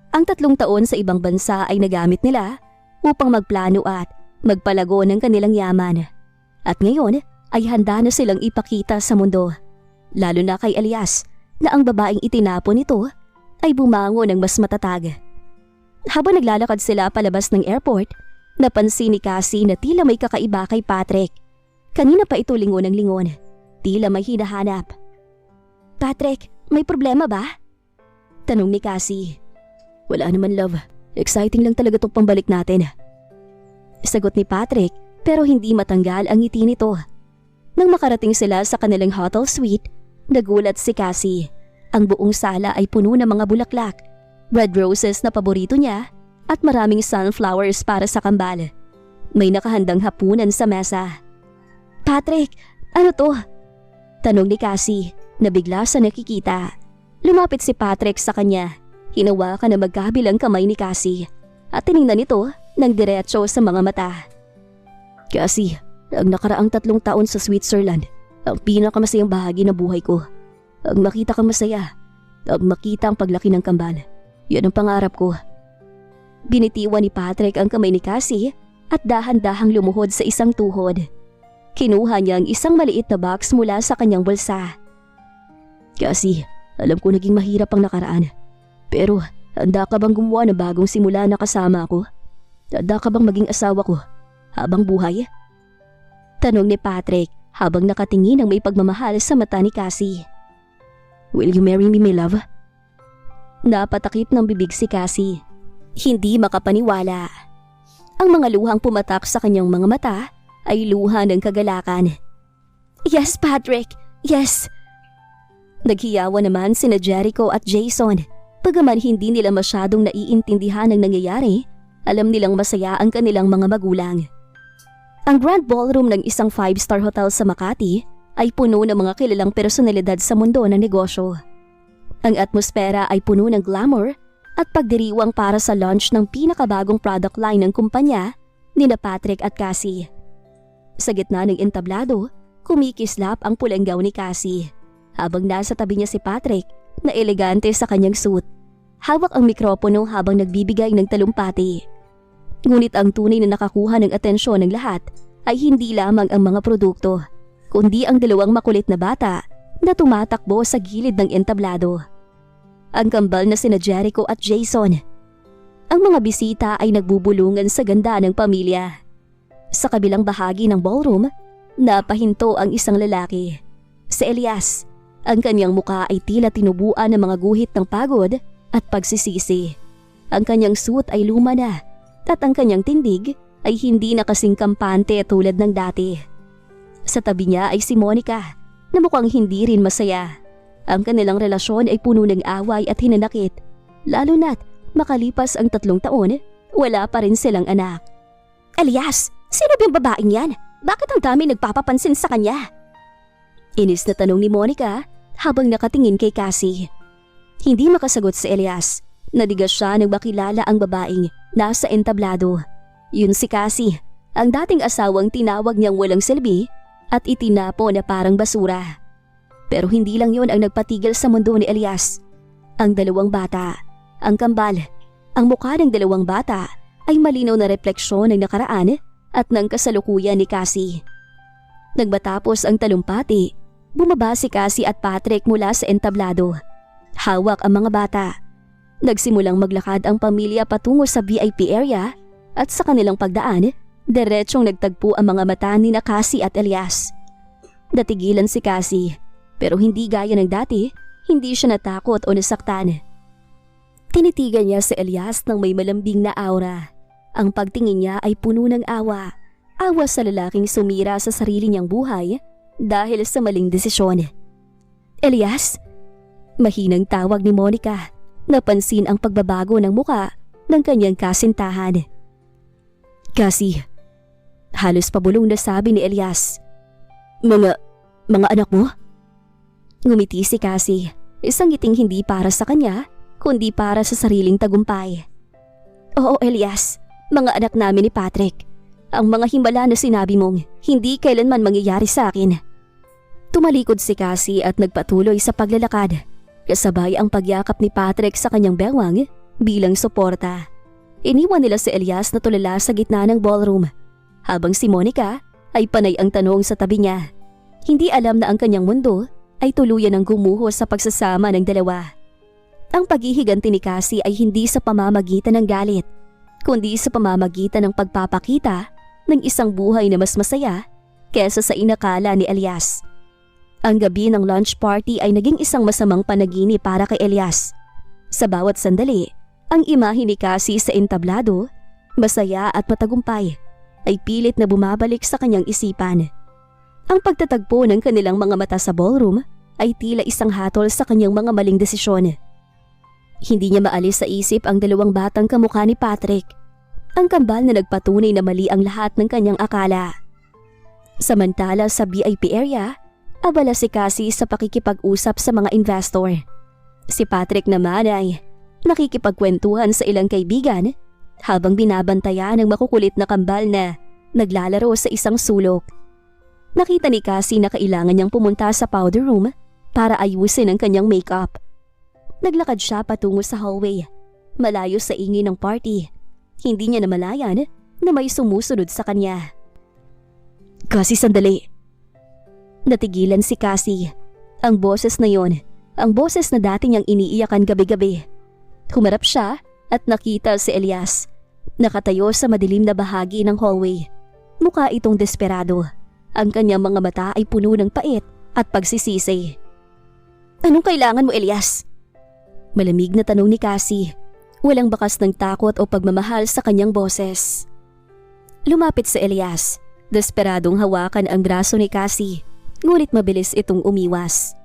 A: Ang 3 taon sa ibang bansa ay nagamit nila upang magplano at magpalago ng kanilang yaman. At ngayon ay handa na silang ipakita sa mundo, lalo na kay Elias, na ang babaeng itinapon nito ay bumangon ng mas matatag. Habang naglalakad sila palabas ng airport, napansin ni Cassie na tila may kakaiba kay Patrick. Kanina pa ito lingon ng lingon, tila may hinahanap. "Patrick, may problema ba?" tanong ni Cassie.
B: "Wala naman, love. Exciting lang talaga tong pambalik natin. Sagot ni Patrick pero hindi matanggal ang ngiti nito. Nang makarating sila sa kanilang hotel suite, nagulat si Cassie. Ang buong sala ay puno ng mga bulaklak, red roses na paborito niya at maraming sunflowers para sa kambal. May nakahandang hapunan sa mesa. "Patrick, ano to?" Tanong ni Cassie na bigla sa nakikita. Lumapit si Patrick sa kanya. Hinawakan na magkabilang kamay ni Cassie at tiningnan ito ng diretso sa mga mata. "Cassie, ang nakaraang 3 taon sa Switzerland, ang pinakamasayang bahagi ng buhay ko. Ang makita kang masaya, ang makita ang paglaki ng kambal. Yan ang pangarap ko." Binitiwan ni Patrick ang kamay ni Cassie at dahan-dahang lumuhod sa isang tuhod. Kinuha niya ang isang maliit na box mula sa kanyang bulsa. "Cassie, alam ko naging mahirap ang nakaraan. Pero handa ka bang gumawa ng bagong simula na kasama ako? Handa ka bang maging asawa ko habang buhay?" Tanong ni Patrick habang nakatingin ng may pagmamahal sa mata ni Cassie. "Will you marry me, my love?" Napatakip ng bibig si Cassie. Hindi makapaniwala. Ang mga luhang pumatak sa kanyang mga mata ay luha ng kagalakan. "Yes, Patrick, yes." Naghiyawa naman sina Jericho at Jason. Pagaman hindi nila masyadong naiintindihan ang nangyayari, alam nilang masaya ang kanilang mga magulang. Ang grand ballroom ng isang 5-star hotel sa Makati ay puno ng mga kilalang personalidad sa mundo ng negosyo. Ang atmosfera ay puno ng glamour at pagdiriwang para sa launch ng pinakabagong product line ng kumpanya nina Patrick at Cassie. Sa gitna ng entablado, kumikislap ang pulang gown ni Cassie habang nasa tabi niya si Patrick na elegante sa kanyang suit. Hawak ang mikropono habang nagbibigay ng talumpati. Ngunit ang tunay na nakakuha ng atensyon ng lahat ay hindi lamang ang mga produkto, kundi ang 2 makulit na bata na tumatakbo sa gilid ng entablado. Ang kambal na sina Jericho at Jason. Ang mga bisita ay nagbubulungan sa ganda ng pamilya. Sa kabilang bahagi ng ballroom, napahinto ang isang lalaki. Si Elias. Ang kanyang muka ay tila tinubuan ng mga guhit ng pagod at pagsisisi. Ang kanyang suit ay luma na at ang kanyang tindig ay hindi na kasing kampante tulad ng dati. Sa tabi niya ay si Monica na mukhang hindi rin masaya. Ang kanilang relasyon ay puno ng away at hinanakit, lalo na't makalipas ang 3 taon, wala pa rin silang anak. "Elias, sino ba yung babaeng yan? Bakit ang dami nagpapapansin sa kanya?" Inis na tanong ni Monica habang nakatingin kay Cassie. Hindi makasagot si Elias. Nadigas siya nang makilala ang babaeng nasa entablado. Yun si Cassie, ang dating asawang tinawag niyang walang silbi at itinapo na parang basura. Pero hindi lang yon ang nagpatigil sa mundo ni Elias. Ang 2 bata, ang kambal, ang mukha ng 2 bata ay malinaw na refleksyon ng nakaraan at ng kasalukuyan ni Cassie. Nagmatapos ang talumpati, bumaba si Cassie at Patrick mula sa entablado. Hawak ang mga bata. Nagsimulang maglakad ang pamilya patungo sa VIP area at sa kanilang pagdaan, diretsong nagtagpo ang mga mata ni na Cassie at Elias. Natigilan si Cassie. Pero hindi gaya ng dati, hindi siya natakot o nasaktan. Tinitigan niya si Elias ng may malambing na aura. Ang pagtingin niya ay puno ng awa. Awa sa lalaking sumira sa sarili niyang buhay dahil sa maling desisyon. "Elias?" Mahinang tawag ni Monica. Napansin ang pagbabago ng muka ng kanyang kasintahan. "Cassie." Halos pabulong na sabi ni Elias. Mga anak mo?" Ngumiti si Cassie, isang ngiting hindi para sa kanya, kundi para sa sariling tagumpay. "Oo, Elias, mga anak namin ni Patrick. Ang mga himala na sinabi mong hindi kailanman mangyayari sa akin." Tumalikod si Cassie at nagpatuloy sa paglalakad, kasabay ang pagyakap ni Patrick sa kanyang bewang bilang suporta. Iniwan nila si Elias na tulala sa gitna ng ballroom, habang si Monica ay panay ang tanong sa tabi niya. Hindi alam na ang kanyang mundo ay tuluyan ng gumuho sa pagsasama ng dalawa. Ang paghihiganti ni Cassie ay hindi sa pamamagitan ng galit, kundi sa pamamagitan ng pagpapakita ng isang buhay na mas masaya kesa sa inakala ni Elias. Ang gabi ng lunch party ay naging isang masamang panaginip para kay Elias. Sa bawat sandali, ang imahe ni Cassie sa entablado, masaya at matagumpay, ay pilit na bumabalik sa kanyang isipan. Ang pagtatagpo ng kanilang mga mata sa ballroom ay tila isang hatol sa kanyang mga maling desisyon. Hindi niya maalis sa isip ang dalawang batang kamukha ni Patrick. Ang kambal na nagpatunay na mali ang lahat ng kanyang akala. Samantala sa VIP area, abala si Cassie sa pakikipag-usap sa mga investor. Si Patrick naman ay nakikipagkwentuhan sa ilang kaibigan habang binabantayan ng makukulit na kambal na naglalaro sa isang sulok. Nakita ni Cassie na kailangan niyang pumunta sa powder room para ayusin ang kanyang makeup. Naglakad siya patungo sa hallway, malayo sa ingay ng party. Hindi niya namalayan na may sumusunod sa kanya. Cassie, sandali. Natigilan si Cassie. Ang boses na yon, ang boses na dati niyang iniiyakan gabi-gabi. Humarap siya at nakita si Elias. Nakatayo sa madilim na bahagi ng hallway. Mukha itong desperado. Ang kanyang mga mata ay puno ng pait at pagsisisi. Anong kailangan mo, Elias? Malamig na tanong ni Cassie. Walang bakas ng takot o pagmamahal sa kanyang boses. Lumapit si Elias. Desperadong hawakan ang braso ni Cassie. Ngunit mabilis itong umiwas.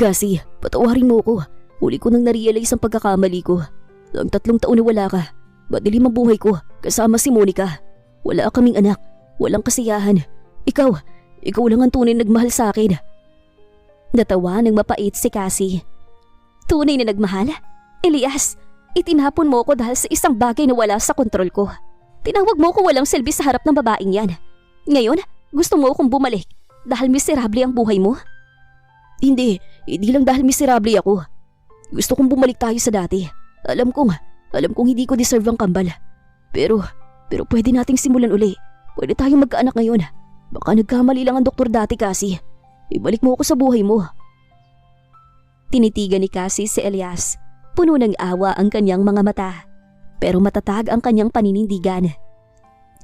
B: Cassie, patawarin mo ko. Huli ko nang narealize ang pagkakamali ko. Ang 3 taon na wala ka. Madilim ang buhay ko kasama si Monica. Wala kaming anak. Walang kasiyahan. Ikaw lang ang tunay nagmahal sa akin. Natawa ng mapait si Cassie. Tunay na nagmahal? Elias, itinapon mo ko dahil sa isang bagay na wala sa kontrol ko. Tinawag mo ko walang silbi sa harap ng babaeng yan. Ngayon, gusto mo akong bumalik dahil miserable ang buhay mo? Hindi lang dahil miserable ako. Gusto kong bumalik tayo sa dati. Alam kong hindi ko deserve ang kambal. Pero pwede nating simulan uli. Pwede tayong magkaanak ngayon. Baka nagkamali lang ang doktor dati, Cassie. Ibalik mo ako sa buhay mo. Tinitigan ni Cassie si Elias. Puno ng awa ang kanyang mga mata. Pero matatag ang kanyang paninindigan.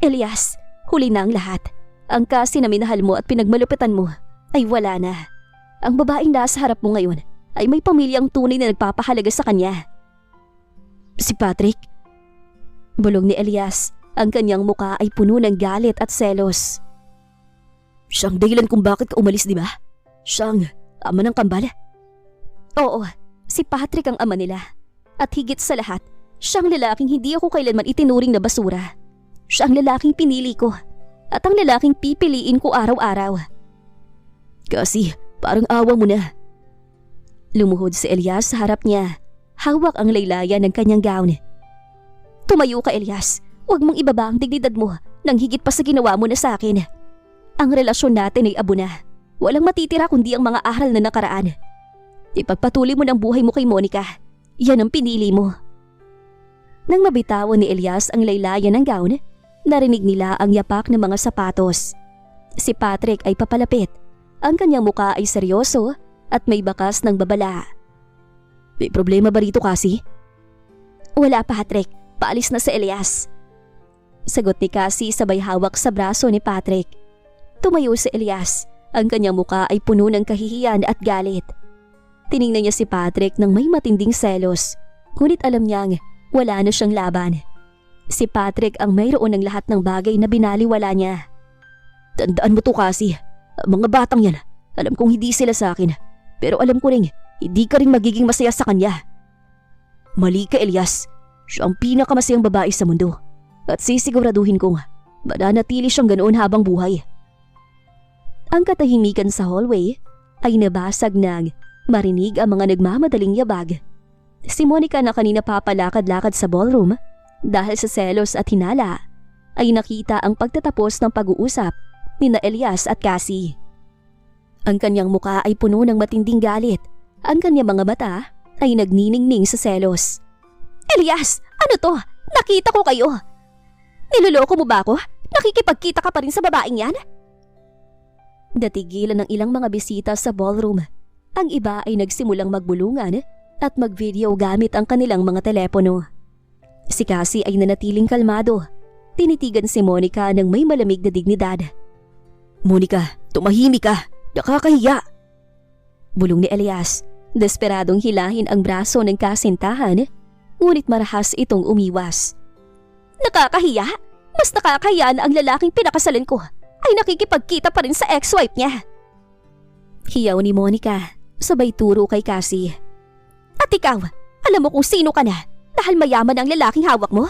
B: Elias, huli na ang lahat. Ang Cassie na minahal mo at pinagmalupitan mo ay wala na. Ang babaeng nasa harap mo ngayon ay may pamilyang tunay na nagpapahalaga sa kanya. Si Patrick? Bulong ni Elias. Ang kanyang muka ay puno ng galit at selos. Siyang dahilan kung bakit ka umalis, di ba? Siyang ama ng kambal? Oo, si Patrick ang ama nila. At higit sa lahat, siyang lalaking hindi ako kailanman itinuring na basura. Siya ang lalaking pinili ko. At ang lalaking pipiliin ko araw-araw. Kasi parang awa mo na. Lumuhod si Elias sa harap niya. Hawak ang laylayan ng kanyang gown. Tumayo ka, Elias. Huwag mong ibaba ang dignidad mo nang higit pa sa ginawa mo na sa akin. Ang relasyon natin ay abo na. Walang matitira kundi ang mga aral na nakaraan. Ipagpatuloy mo ng buhay mo kay Monica. Yan ang pinili mo. Nang mabitawan ni Elias ang laylayan ng gown, narinig nila ang yapak ng mga sapatos. Si Patrick ay papalapit. Ang kanyang muka ay seryoso at may bakas ng babala. May problema ba rito, Cassie? Wala, Patrick. Paalis na si Elias. Sagot ni Cassie sabay hawak sa braso ni Patrick. Tumayo si Elias. Ang kanyang muka ay puno ng kahihiyan at galit. Tiningnan niya si Patrick nang may matinding selos. Ngunit alam niyang wala na siyang laban. Si Patrick ang mayroon ng lahat ng bagay na binaliwala niya. Tandaan mo to, Cassie. Ang mga batang yan, alam kong hindi sila sa akin. Pero alam ko rin, hindi ka rin magiging masaya sa kanya. Mali ka, Elias. Siya ang pinakamasayang babae sa mundo. At sisiguraduhin kong mananatili siyang ganoon habang buhay. Ang katahimikan sa hallway ay nabasag nang marinig ang mga nagmamadaling yabag. Si Monica na kanina papalakad-lakad sa ballroom dahil sa selos at hinala ay nakita ang pagtatapos ng pag-uusap ni Elias at Cassie. Ang kanyang muka ay puno ng matinding galit. Ang kanyang mga mata ay nagniningning sa selos. Elias! Ano to? Nakita ko kayo! Niloloko mo ba ako? Nakikipagkita ka pa rin sa babaeng yan? Natigilan ng ilang mga bisita sa ballroom. Ang iba ay nagsimulang magbulungan at mag-video gamit ang kanilang mga telepono. Si Cassie ay nanatiling kalmado. Tinitigan si Monica ng may malamig na dignidad. Monica, tumahimik ka! Nakakahiya! Bulong ni Elias. Desperadong hilahin ang braso ng kasintahan, ngunit marahas itong umiwas. Nakakahiya?
A: Mas nakakahiya na ang lalaking pinakasalan ko ay nakikipagkita pa rin sa ex-wife niya.
B: Hiyaw ni Monica, sabay turo kay Cassie.
A: At ikaw, alam mo kung sino ka na dahil mayaman ang lalaking hawak mo?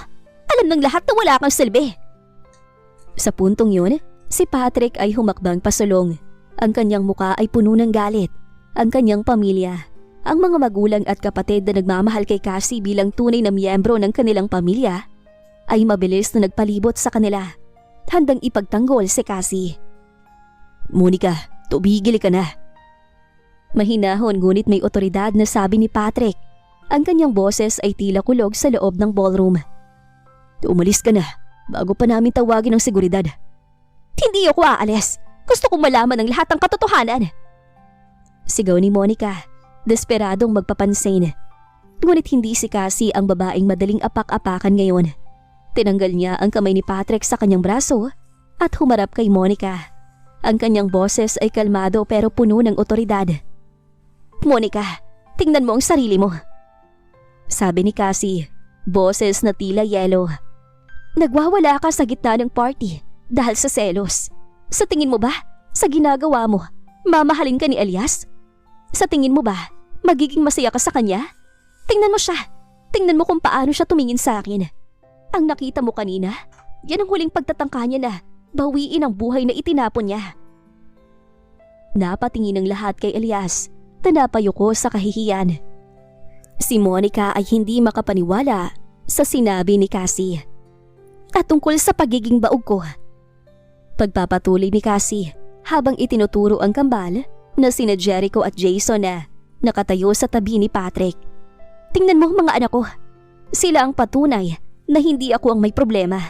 A: Alam ng lahat na wala kang silbi.
B: Sa puntong yun, si Patrick ay humakbang pasulong. Ang kanyang muka ay puno ng galit. Ang kanyang pamilya, ang mga magulang at kapatid na nagmamahal kay Cassie bilang tunay na miyembro ng kanilang pamilya, ay mabilis na nagpalibot sa kanila, handang ipagtanggol si Cassie. Monica, tumigil ka na. Mahinahon ngunit may otoridad na sabi ni Patrick. Ang kanyang boses ay tila kulog sa loob ng ballroom. Umalis ka na bago pa namin tawagin ang seguridad.
A: Hindi ako aalis. Gusto kong malaman ang lahat ng katotohanan.
B: Sigaw ni Monica, desperadong magpapansin. Ngunit hindi si Cassie ang babaeng madaling apak-apakan ngayon. Tinanggal niya ang kamay ni Patrick sa kanyang braso at humarap kay Monica. Ang kanyang boses ay kalmado pero puno ng otoridad.
A: Monica, tingnan mo ang sarili mo.
B: Sabi ni Cassie, boses na tila yelo.
A: Nagwawala ka sa gitna ng party dahil sa selos. Sa tingin mo ba, sa ginagawa mo, mamahalin ka ni Elias? Sa tingin mo ba, magiging masaya ka sa kanya? Tingnan mo siya. Tingnan mo kung paano siya tumingin sa akin. Ang nakita mo kanina, yan ang huling pagtatangka niya na bawiin ang buhay na itinapon niya.
B: Napatingin ang lahat kay Elias na napayuko sa kahihiyan. Si Monica ay hindi makapaniwala sa sinabi ni Cassie.
A: At tungkol sa pagiging baog ko.
B: Pagpapatuloy ni Cassie habang itinuturo ang kambal na sina Jericho at Jason na nakatayo sa tabi ni Patrick.
A: Tingnan mo mga anak ko. Sila ang patunay na hindi ako ang may problema.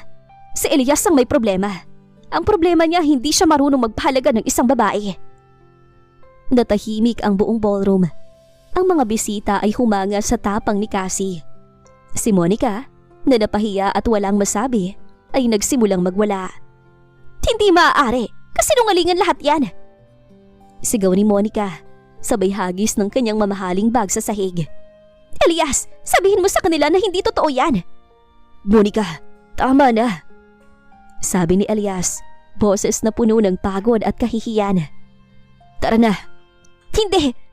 A: Si Elias ang may problema. Ang problema niya hindi siya marunong magpahalaga ng isang babae.
B: Natahimik ang buong ballroom. Ang mga bisita ay humanga sa tapang ni Cassie. Si Monica, na napahiya at walang masabi, ay nagsimulang magwala.
A: Hindi maaari, kasinungalingan lahat yan.
B: Sigaw ni Monica, sabay hagis ng kanyang mamahaling bag sa sahig.
A: Elias, sabihin mo sa kanila na hindi totoo yan.
B: Monica, tama na. Sabi ni Elias, boses na puno ng pagod at kahihiyan.
A: Tara na.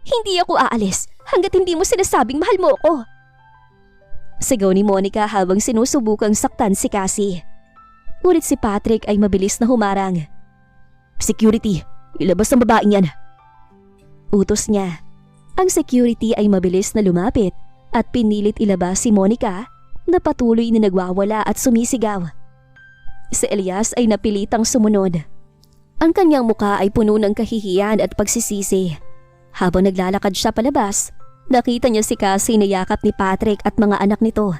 A: Hindi ako aalis hanggat hindi mo sinasabing mahal mo ako.
B: Sigaw ni Monica habang sinusubukang saktan si Cassie. Ngunit si Patrick ay mabilis na humarang. Security, ilabas ang babaeng yan. Utos niya. Ang security ay mabilis na lumapit at pinilit ilabas si Monica na patuloy na nagwawala at sumisigaw. Si Elias ay napilitang sumunod. Ang kanyang muka ay puno ng kahihiyan at pagsisisi. Habang naglalakad siya palabas, nakita niya si Cassie na yakap ni Patrick at mga anak nito.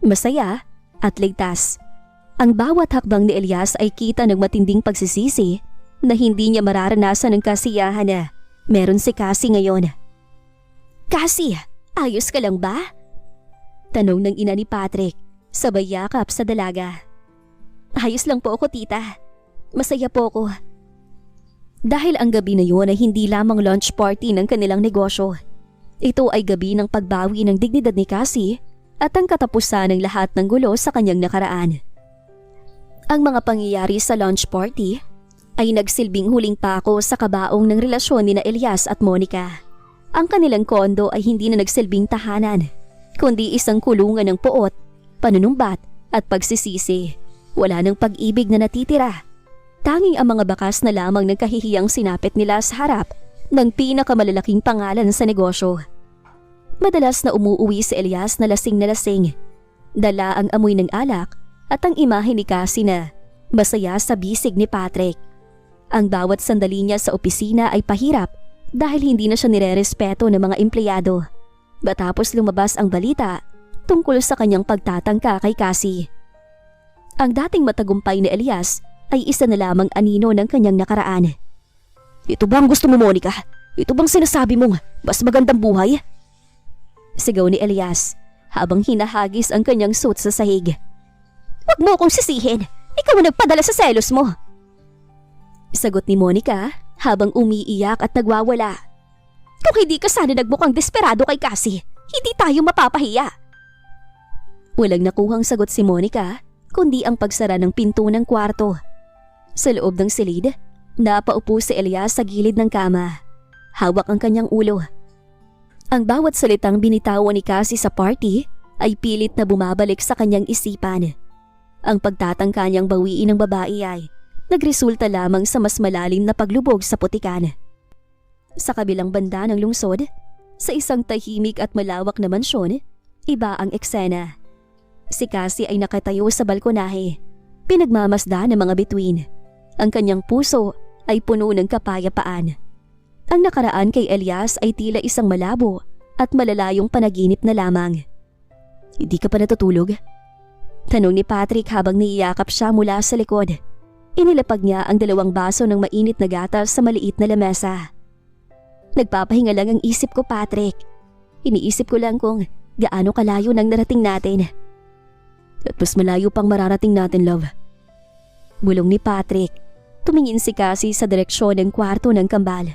B: Masaya at ligtas. Ang bawat hakbang ni Elias ay kita ng matinding pagsisisi na hindi niya mararanasan ng kasiyahan na meron si Cassie ngayon.
A: Cassie, ayos ka lang ba?
B: Tanong ng ina ni Patrick, sabay yakap sa dalaga.
A: Ayos lang po ako, tita. Masaya po ako.
B: Dahil ang gabi na yun ay hindi lamang lunch party ng kanilang negosyo. Ito ay gabi ng pagbawi ng dignidad ni Cassie at ang katapusan ng lahat ng gulo sa kanyang nakaraan. Ang mga pangyayari sa lunch party ay nagsilbing huling pako sa kabaong ng relasyon ni na Elias at Monica. Ang kanilang kondo ay hindi na nagsilbing tahanan, kundi isang kulungan ng poot, panunumbat at pagsisisi. Wala nang pag-ibig na natitira. Tanging ang mga bakas na lamang ng kahihiyang sinapit nila sa harap ng pinakamalalaking pangalan sa negosyo. Madalas na umuuwi si Elias na lasing. Dala ang amoy ng alak at ang imahe ni Cassie na masaya sa bisig ni Patrick. Ang bawat sandali niya sa opisina ay pahirap dahil hindi na siya nirerespeto ng mga empleyado. Matapos lumabas ang balita tungkol sa kanyang pagtatangka kay Cassie. Ang dating matagumpay ni Elias ay isa na lamang anino ng kanyang nakaraan.
A: Ito bang gusto mo, Monica? Ito bang sinasabi mong mas magandang buhay?
B: Sigaw ni Elias habang hinahagis ang kanyang suit sa sahig.
A: Huwag mo akong sisihin. Ikaw ang nagpadala sa selos mo.
B: Sagot ni Monica habang umiiyak at nagwawala.
A: Kung hindi ka sana nagbukang desperado kay Cassie, hindi tayo mapapahiya.
B: Walang nakuhang sagot si Monica
A: kundi ang pagsara ng pinto ng kwarto. Sa loob ng silid, napaupo si Elias sa gilid ng kama. Hawak ang kanyang ulo. Ang bawat salitang binitawan ni Cassie sa party ay pilit na bumabalik sa kanyang isipan. Ang pagtatangka niyang bawiin ng babae ay nagresulta lamang sa mas malalim na paglubog sa putikan. Sa kabilang banda ng lungsod, sa isang tahimik at malawak na mansyon, iba ang eksena. Si Cassie ay nakatayo sa balkonahe, pinagmamasda ng mga bituin. Ang kanyang puso ay puno ng kapayapaan. Ang nakaraan kay Elias ay tila isang malabo at malalayong panaginip na lamang. "Hindi ka pa natutulog?" Tanong ni Patrick habang niyakap siya mula sa likod. Inilapag niya ang 2 baso ng mainit na gatas sa maliit na lamesa. "Nagpapahinga lang ang isip ko, Patrick. Iniisip ko lang kung gaano kalayo nang narating natin." "At mas malayo pang mararating natin, love." Bulong ni Patrick. Tumingin si Cassie sa direksyon ng kwarto ng kambal.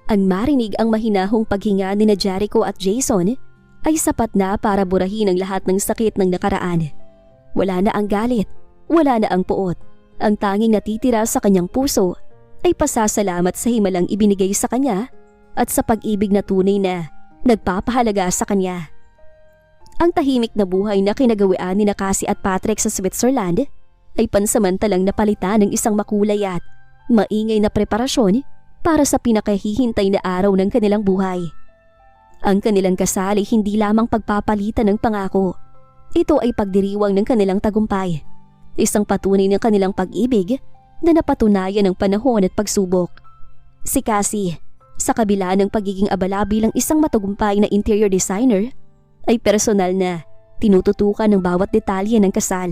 A: Ang marinig ang mahinahong paghinga ni Jericho at Jason ay sapat na para burahin ang lahat ng sakit ng nakaraan. Wala na ang galit, wala na ang puot. Ang tanging natitira sa kanyang puso ay pasasalamat sa himalang ibinigay sa kanya at sa pag-ibig na tunay na nagpapahalaga sa kanya. Ang tahimik na buhay na kinagawian ni Cassie at Patrick sa Switzerland ay pansamantalang napalitan ng isang makulay at maingay na preparasyon para sa pinakahihintay na araw ng kanilang buhay. Ang kanilang kasal ay hindi lamang pagpapalitan ng pangako. Ito ay pagdiriwang ng kanilang tagumpay. Isang patunay ng kanilang pag-ibig na napatunayan ng panahon at pagsubok. Si Cassie, sa kabila ng pagiging abala bilang isang matagumpay na interior designer, ay personal na tinututukan ng bawat detalye ng kasal.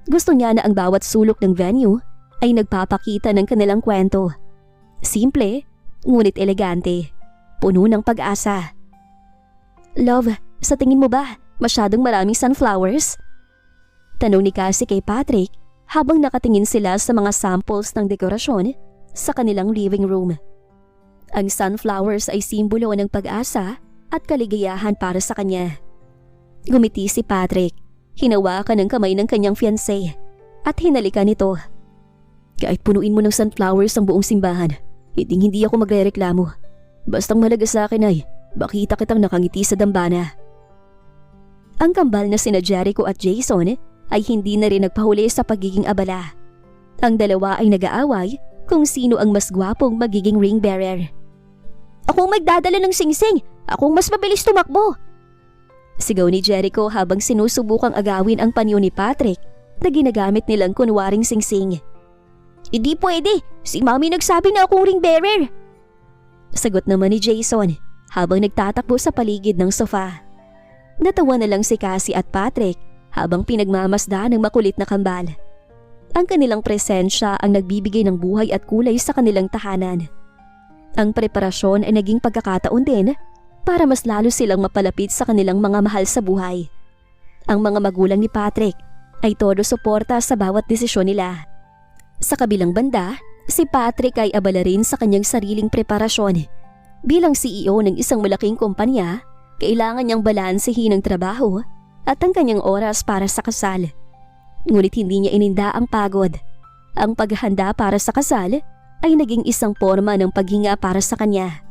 A: Gusto niya na ang bawat sulok ng venue ay nagpapakita ng kanilang kwento. Simple, ngunit elegante. Puno ng pag-asa. "Love, sa tingin mo ba masyadong maraming sunflowers?" Tanong ni Cassie kay Patrick habang nakatingin sila sa mga samples ng dekorasyon sa kanilang living room. Ang sunflowers ay simbolo ng pag-asa at kaligayahan para sa kanya. Gumiti si Patrick, hinawakan ang kamay ng kanyang fiancé at hinalikan nito. "Kahit punuin mo ng sunflowers ang buong simbahan, hindi ako magrereklamo. Bastang malaga sa akin ay makita kitang nakangiti sa dambana." Ang kambal na sina Jericho at Jason ay hindi na rin nagpahuli sa pagiging abala. Ang dalawa ay nag-aaway kung sino ang mas gwapong magiging ring bearer. "Akong magdadala ng singsing! Akong mas mabilis tumakbo!" Sigaw ni Jericho habang sinusubukang agawin ang panyo ni Patrick na ginagamit nilang kunwaring singsing. "Hindi pwede! Si Mami nagsabi na akong ring bearer!" Sagot naman ni Jason habang nagtatakbo sa paligid ng sofa. Natawa na lang si Cassie at Patrick habang pinagmamasda ng makulit na kambal. Ang kanilang presensya ang nagbibigay ng buhay at kulay sa kanilang tahanan. Ang preparasyon ay naging pagkakataon din para mas lalo silang mapalapit sa kanilang mga mahal sa buhay. Ang mga magulang ni Patrick ay todo suporta sa bawat desisyon nila. Sa kabilang banda, si Patrick ay abala rin sa kanyang sariling preparasyon. Bilang CEO ng isang malaking kumpanya, kailangan niyang balansehin ang trabaho at ang kanyang oras para sa kasal. Ngunit hindi niya ininda ang pagod. Ang paghahanda para sa kasal ay naging isang forma ng paghinga para sa kanya.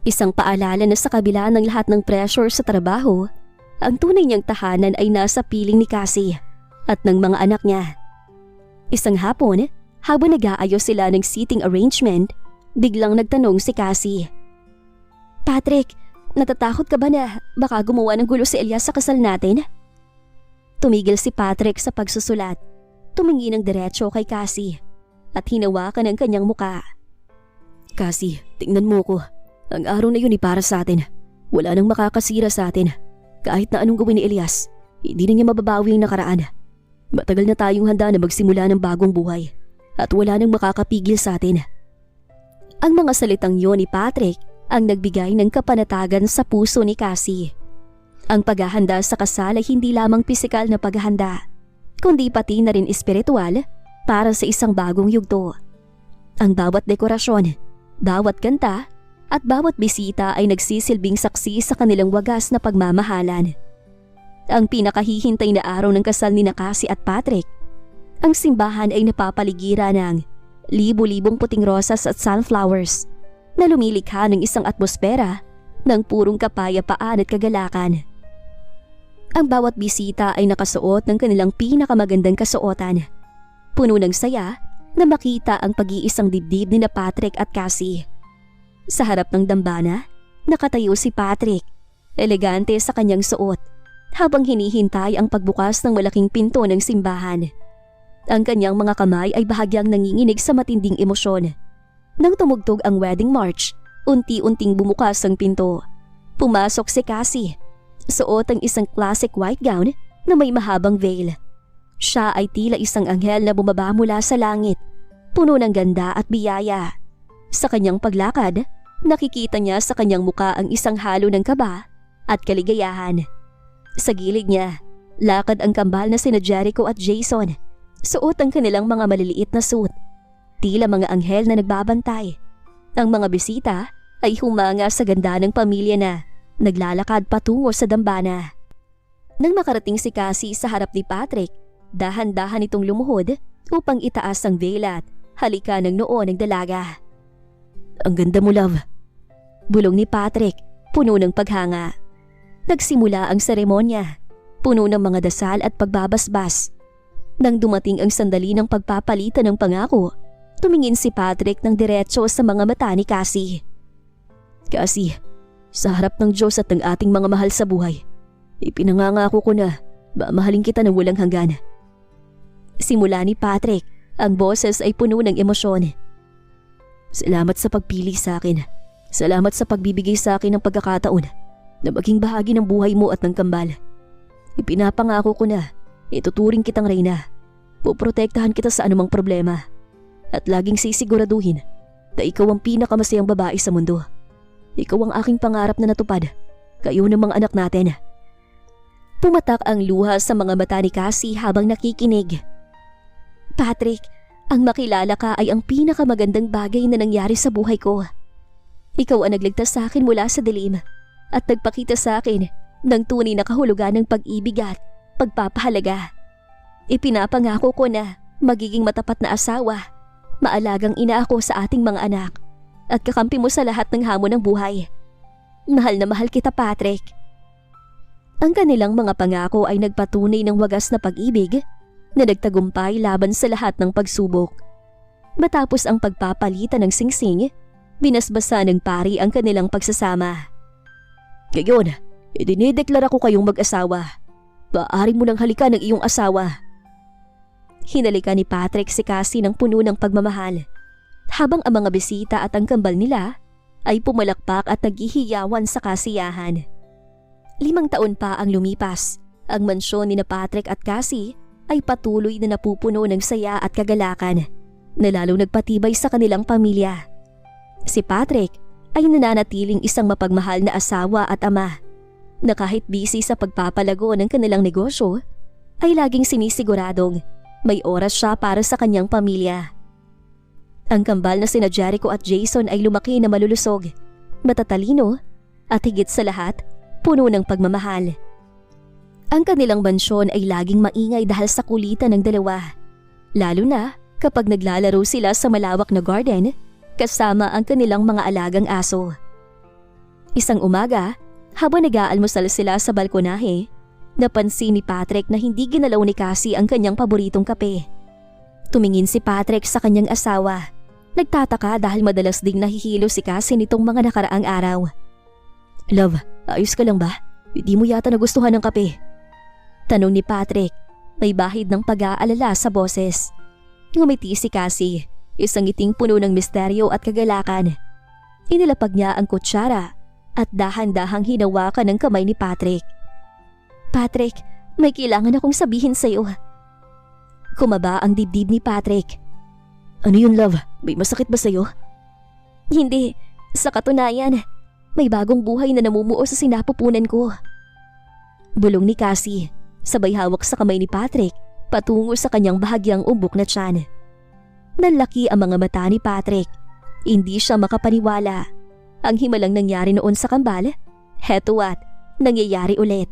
A: Isang paalala na sa kabila ng lahat ng pressure sa trabaho, ang tunay niyang tahanan ay nasa piling ni Cassie at ng mga anak niya. Isang hapon, habang nag-aayos sila ng seating arrangement, biglang nagtanong si Cassie. "Patrick, natatakot ka ba na baka gumawa ng gulo si Elias sa kasal natin?" Tumigil si Patrick sa pagsusulat, tumingin ng diretso kay Cassie at hinawakan ang kanyang muka. "Cassie, tingnan mo ko. Ang araw na yun ay para sa atin. Wala nang makakasira sa atin. Kahit na anong gawin ni Elias, hindi na niya mababawi ang nakaraan. Matagal na tayong handa na magsimula ng bagong buhay at wala nang makakapigil sa atin." Ang mga salitang yon ni Patrick ang nagbigay ng kapanatagan sa puso ni Cassie. Ang paghahanda sa kasal ay hindi lamang pisikal na paghahanda, kundi pati na rin espiritual para sa isang bagong yugto. Ang bawat dekorasyon, bawat kanta, at bawat bisita ay nagsisilbing saksi sa kanilang wagas na pagmamahalan. ang pinakahihintay na araw ng kasal ni Cassie at Patrick. Ang simbahan ay napapaligiran ng libo-libong puting rosas at sunflowers na lumilikha ng isang atmosfera ng purong kapayapaan at kagalakan. Ang bawat bisita ay nakasuot ng kanilang pinakamagandang kasuotan. Puno ng saya na makita ang pag-iisang dibdib ni Patrick at Cassie. Sa harap ng dambana, nakatayo si Patrick, elegante sa kanyang suot, habang hinihintay ang pagbukas ng malaking pinto ng simbahan. Ang kanyang mga kamay ay bahagyang nanginginig sa matinding emosyon. Nang tumugtog ang wedding march, unti-unting bumukas ang pinto. Pumasok si Cassie. Suot ang isang classic white gown na may mahabang veil. Siya ay tila isang anghel na bumaba mula sa langit, puno ng ganda at biyaya. Sa kanyang paglakad, nakikita niya sa kanyang muka ang isang halo ng kaba at kaligayahan. Sa gilid niya, lakad ang kambal na sina Jericho at Jason. Suot ang kanilang mga maliliit na suit, tila mga anghel na nagbabantay. Ang mga bisita ay humanga sa ganda ng pamilya na naglalakad patungo sa dambana. Nang makarating si Cassie sa harap ni Patrick, dahan-dahan itong lumuhod upang itaas ang veil at halika ng noo ng dalaga.
B: Ang ganda mo, love.
A: Bulong ni Patrick, puno ng paghanga. Nagsimula ang seremonya, puno ng mga dasal at pagbabasbas. Nang dumating ang sandali ng pagpapalitan ng pangako, tumingin si Patrick ng diretso sa mga mata ni Cassie.
B: Cassie, sa harap ng Diyos at ng ating mga mahal sa buhay, ipinangangako ko na mamahalin kita ng walang hanggan.
A: Simula ni Patrick, ang boses ay puno ng emosyon.
B: Salamat sa pagpili sa akin. Salamat sa pagbibigay sa akin ng pagkakataon na maging bahagi ng buhay mo at ng kambal. Ipinapangako ko na ituturing kitang reyna. Poprotektahan kita sa anumang problema. At laging sisiguraduhin na ikaw ang pinakamasayang babae sa mundo. Ikaw ang aking pangarap na natupad. Kayo ng mga anak natin.
A: Pumatak ang luha sa mga mata ni Cassie habang nakikinig. Patrick, ang makilala ka ay ang pinakamagandang bagay na nangyari sa buhay ko. Ikaw ang nagligtas sa akin mula sa dilim at nagpakita sa akin ng tunay na kahulugan ng pag-ibig at pagpapahalaga. Ipinapangako ko na magiging matapat na asawa, maalagang ina ako sa ating mga anak at kakampi mo sa lahat ng hamon ng buhay. Mahal na mahal kita, Patrick. Ang kanilang mga pangako ay nagpatunay ng wagas na pag-ibig na nagtagumpay laban sa lahat ng pagsubok. Matapos ang pagpapalitan ng singsing, binasbasa ng pari ang kanilang pagsasama.
B: Ngayon, idinideklara ko kayong mag-asawa. Maaari mo nang halikan ng iyong asawa.
A: Hinalika ni Patrick si Cassie ng puno ng pagmamahal, habang ang mga bisita at ang kambal nila ay pumalakpak at naghihiyawan sa kasiyahan. 5 taon pa ang lumipas, ang mansyon ni Patrick at Cassie ay patuloy na napupuno ng saya at kagalakan na lalong nagpatibay sa kanilang pamilya. Si Patrick ay nananatiling isang mapagmahal na asawa at ama na kahit busy sa pagpapalago ng kanilang negosyo ay laging sinisiguradong may oras siya para sa kanyang pamilya. Ang kambal na sina Jericho at Jason ay lumaki na malulusog, matatalino at higit sa lahat, puno ng pagmamahal. Ang kanilang mansyon ay laging maingay dahil sa kulitan ng dalawa, lalo na kapag naglalaro sila sa malawak na garden kasama ang kanilang mga alagang aso. Isang umaga, habang nag-aalmusal sila sa balkonahe, napansin ni Patrick na hindi ginalaw ni Cassie ang kanyang paboritong kape. Tumingin si Patrick sa kanyang asawa. Nagtataka dahil madalas ding nahihilo si Cassie nitong mga nakaraang araw.
B: Love, ayos ka lang ba? Hindi mo yata nagustuhan ng kape.
A: Tanong ni Patrick, may bahid ng pag-aalala sa boses. Ngumiti si Cassie, isang ngiting puno ng misteryo at kagalakan. Inilapag niya ang kutsara at dahan-dahang hinawakan ng kamay ni Patrick. Patrick, may kailangan akong sabihin sa'yo. Kumaba ang dibdib ni Patrick.
B: Ano yun, love? May masakit ba sa'yo?
A: Hindi. Sa katunayan, may bagong buhay na namumuo sa sinapupunan ko. Bulong ni Cassie, sabay hawak sa kamay ni Patrick patungo sa kanyang bahagyang umbok na tiyan. Nanlaki ang mga mata ni Patrick. Hindi siya makapaniwala. Ang himalang nangyari noon sa kambal, heto at nangyayari ulit.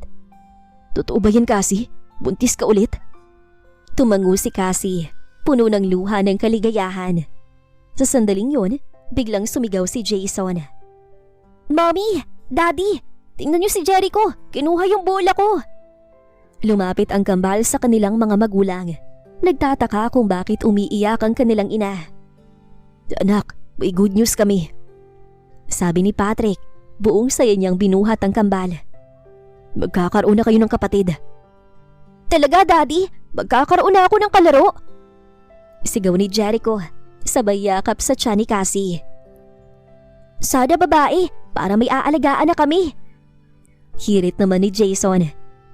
B: Totoo ba yan, Cassie? Buntis ka ulit?
A: Tumango si Cassie, puno ng luha ng kaligayahan. Sa sandaling yun, biglang sumigaw si Jason. Mommy! Daddy! Tingnan niyo si Jericho! Kinuha yung bola ko! Lumapit ang kambal sa kanilang mga magulang. Nagtataka kung bakit umiiyak ang kanilang ina.
B: Anak, may good news kami.
A: Sabi ni Patrick, buong saya niyang binuhat ang kambal.
B: Magkakaroon na kayo ng kapatid.
A: Talaga, Daddy? Magkakaroon na ako ng kalaro? Sigaw ni Jericho, sabay yakap sa tiyan ni Cassie. Sada babae, para may aalagaan na kami. Hirit naman ni Jason.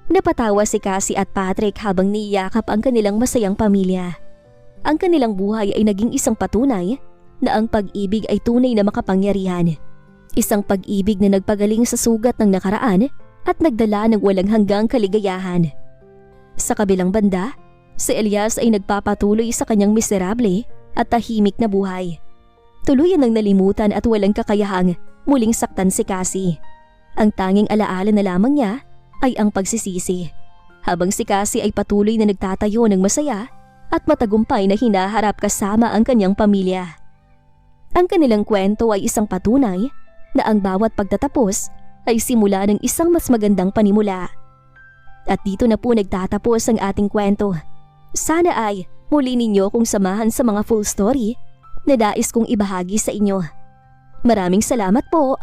A: Napatawa si Cassie at Patrick habang niyakap ang kanilang masayang pamilya. Ang kanilang buhay ay naging isang patunay na ang pag-ibig ay tunay na makapangyarihan. Isang pag-ibig na nagpagaling sa sugat ng nakaraan at nagdala ng walang hanggang kaligayahan. Sa kabilang banda, si Elias ay nagpapatuloy sa kanyang miserable at tahimik na buhay. Tuluyan ng nalimutan at walang kakayahang muling saktan si Cassie. Ang tanging alaala na lamang niya ay ang pagsisisi. Habang si Cassie ay patuloy na nagtatayo ng masaya at matagumpay na hinaharap kasama ang kanyang pamilya. Ang kanilang kwento ay isang patunay na ang bawat pagtatapos ay simula ng isang mas magandang panimula. At dito na po nagtatapos ang ating kwento. Sana ay muli ninyo kong samahan sa mga full story na nais kong ibahagi sa inyo. Maraming salamat po!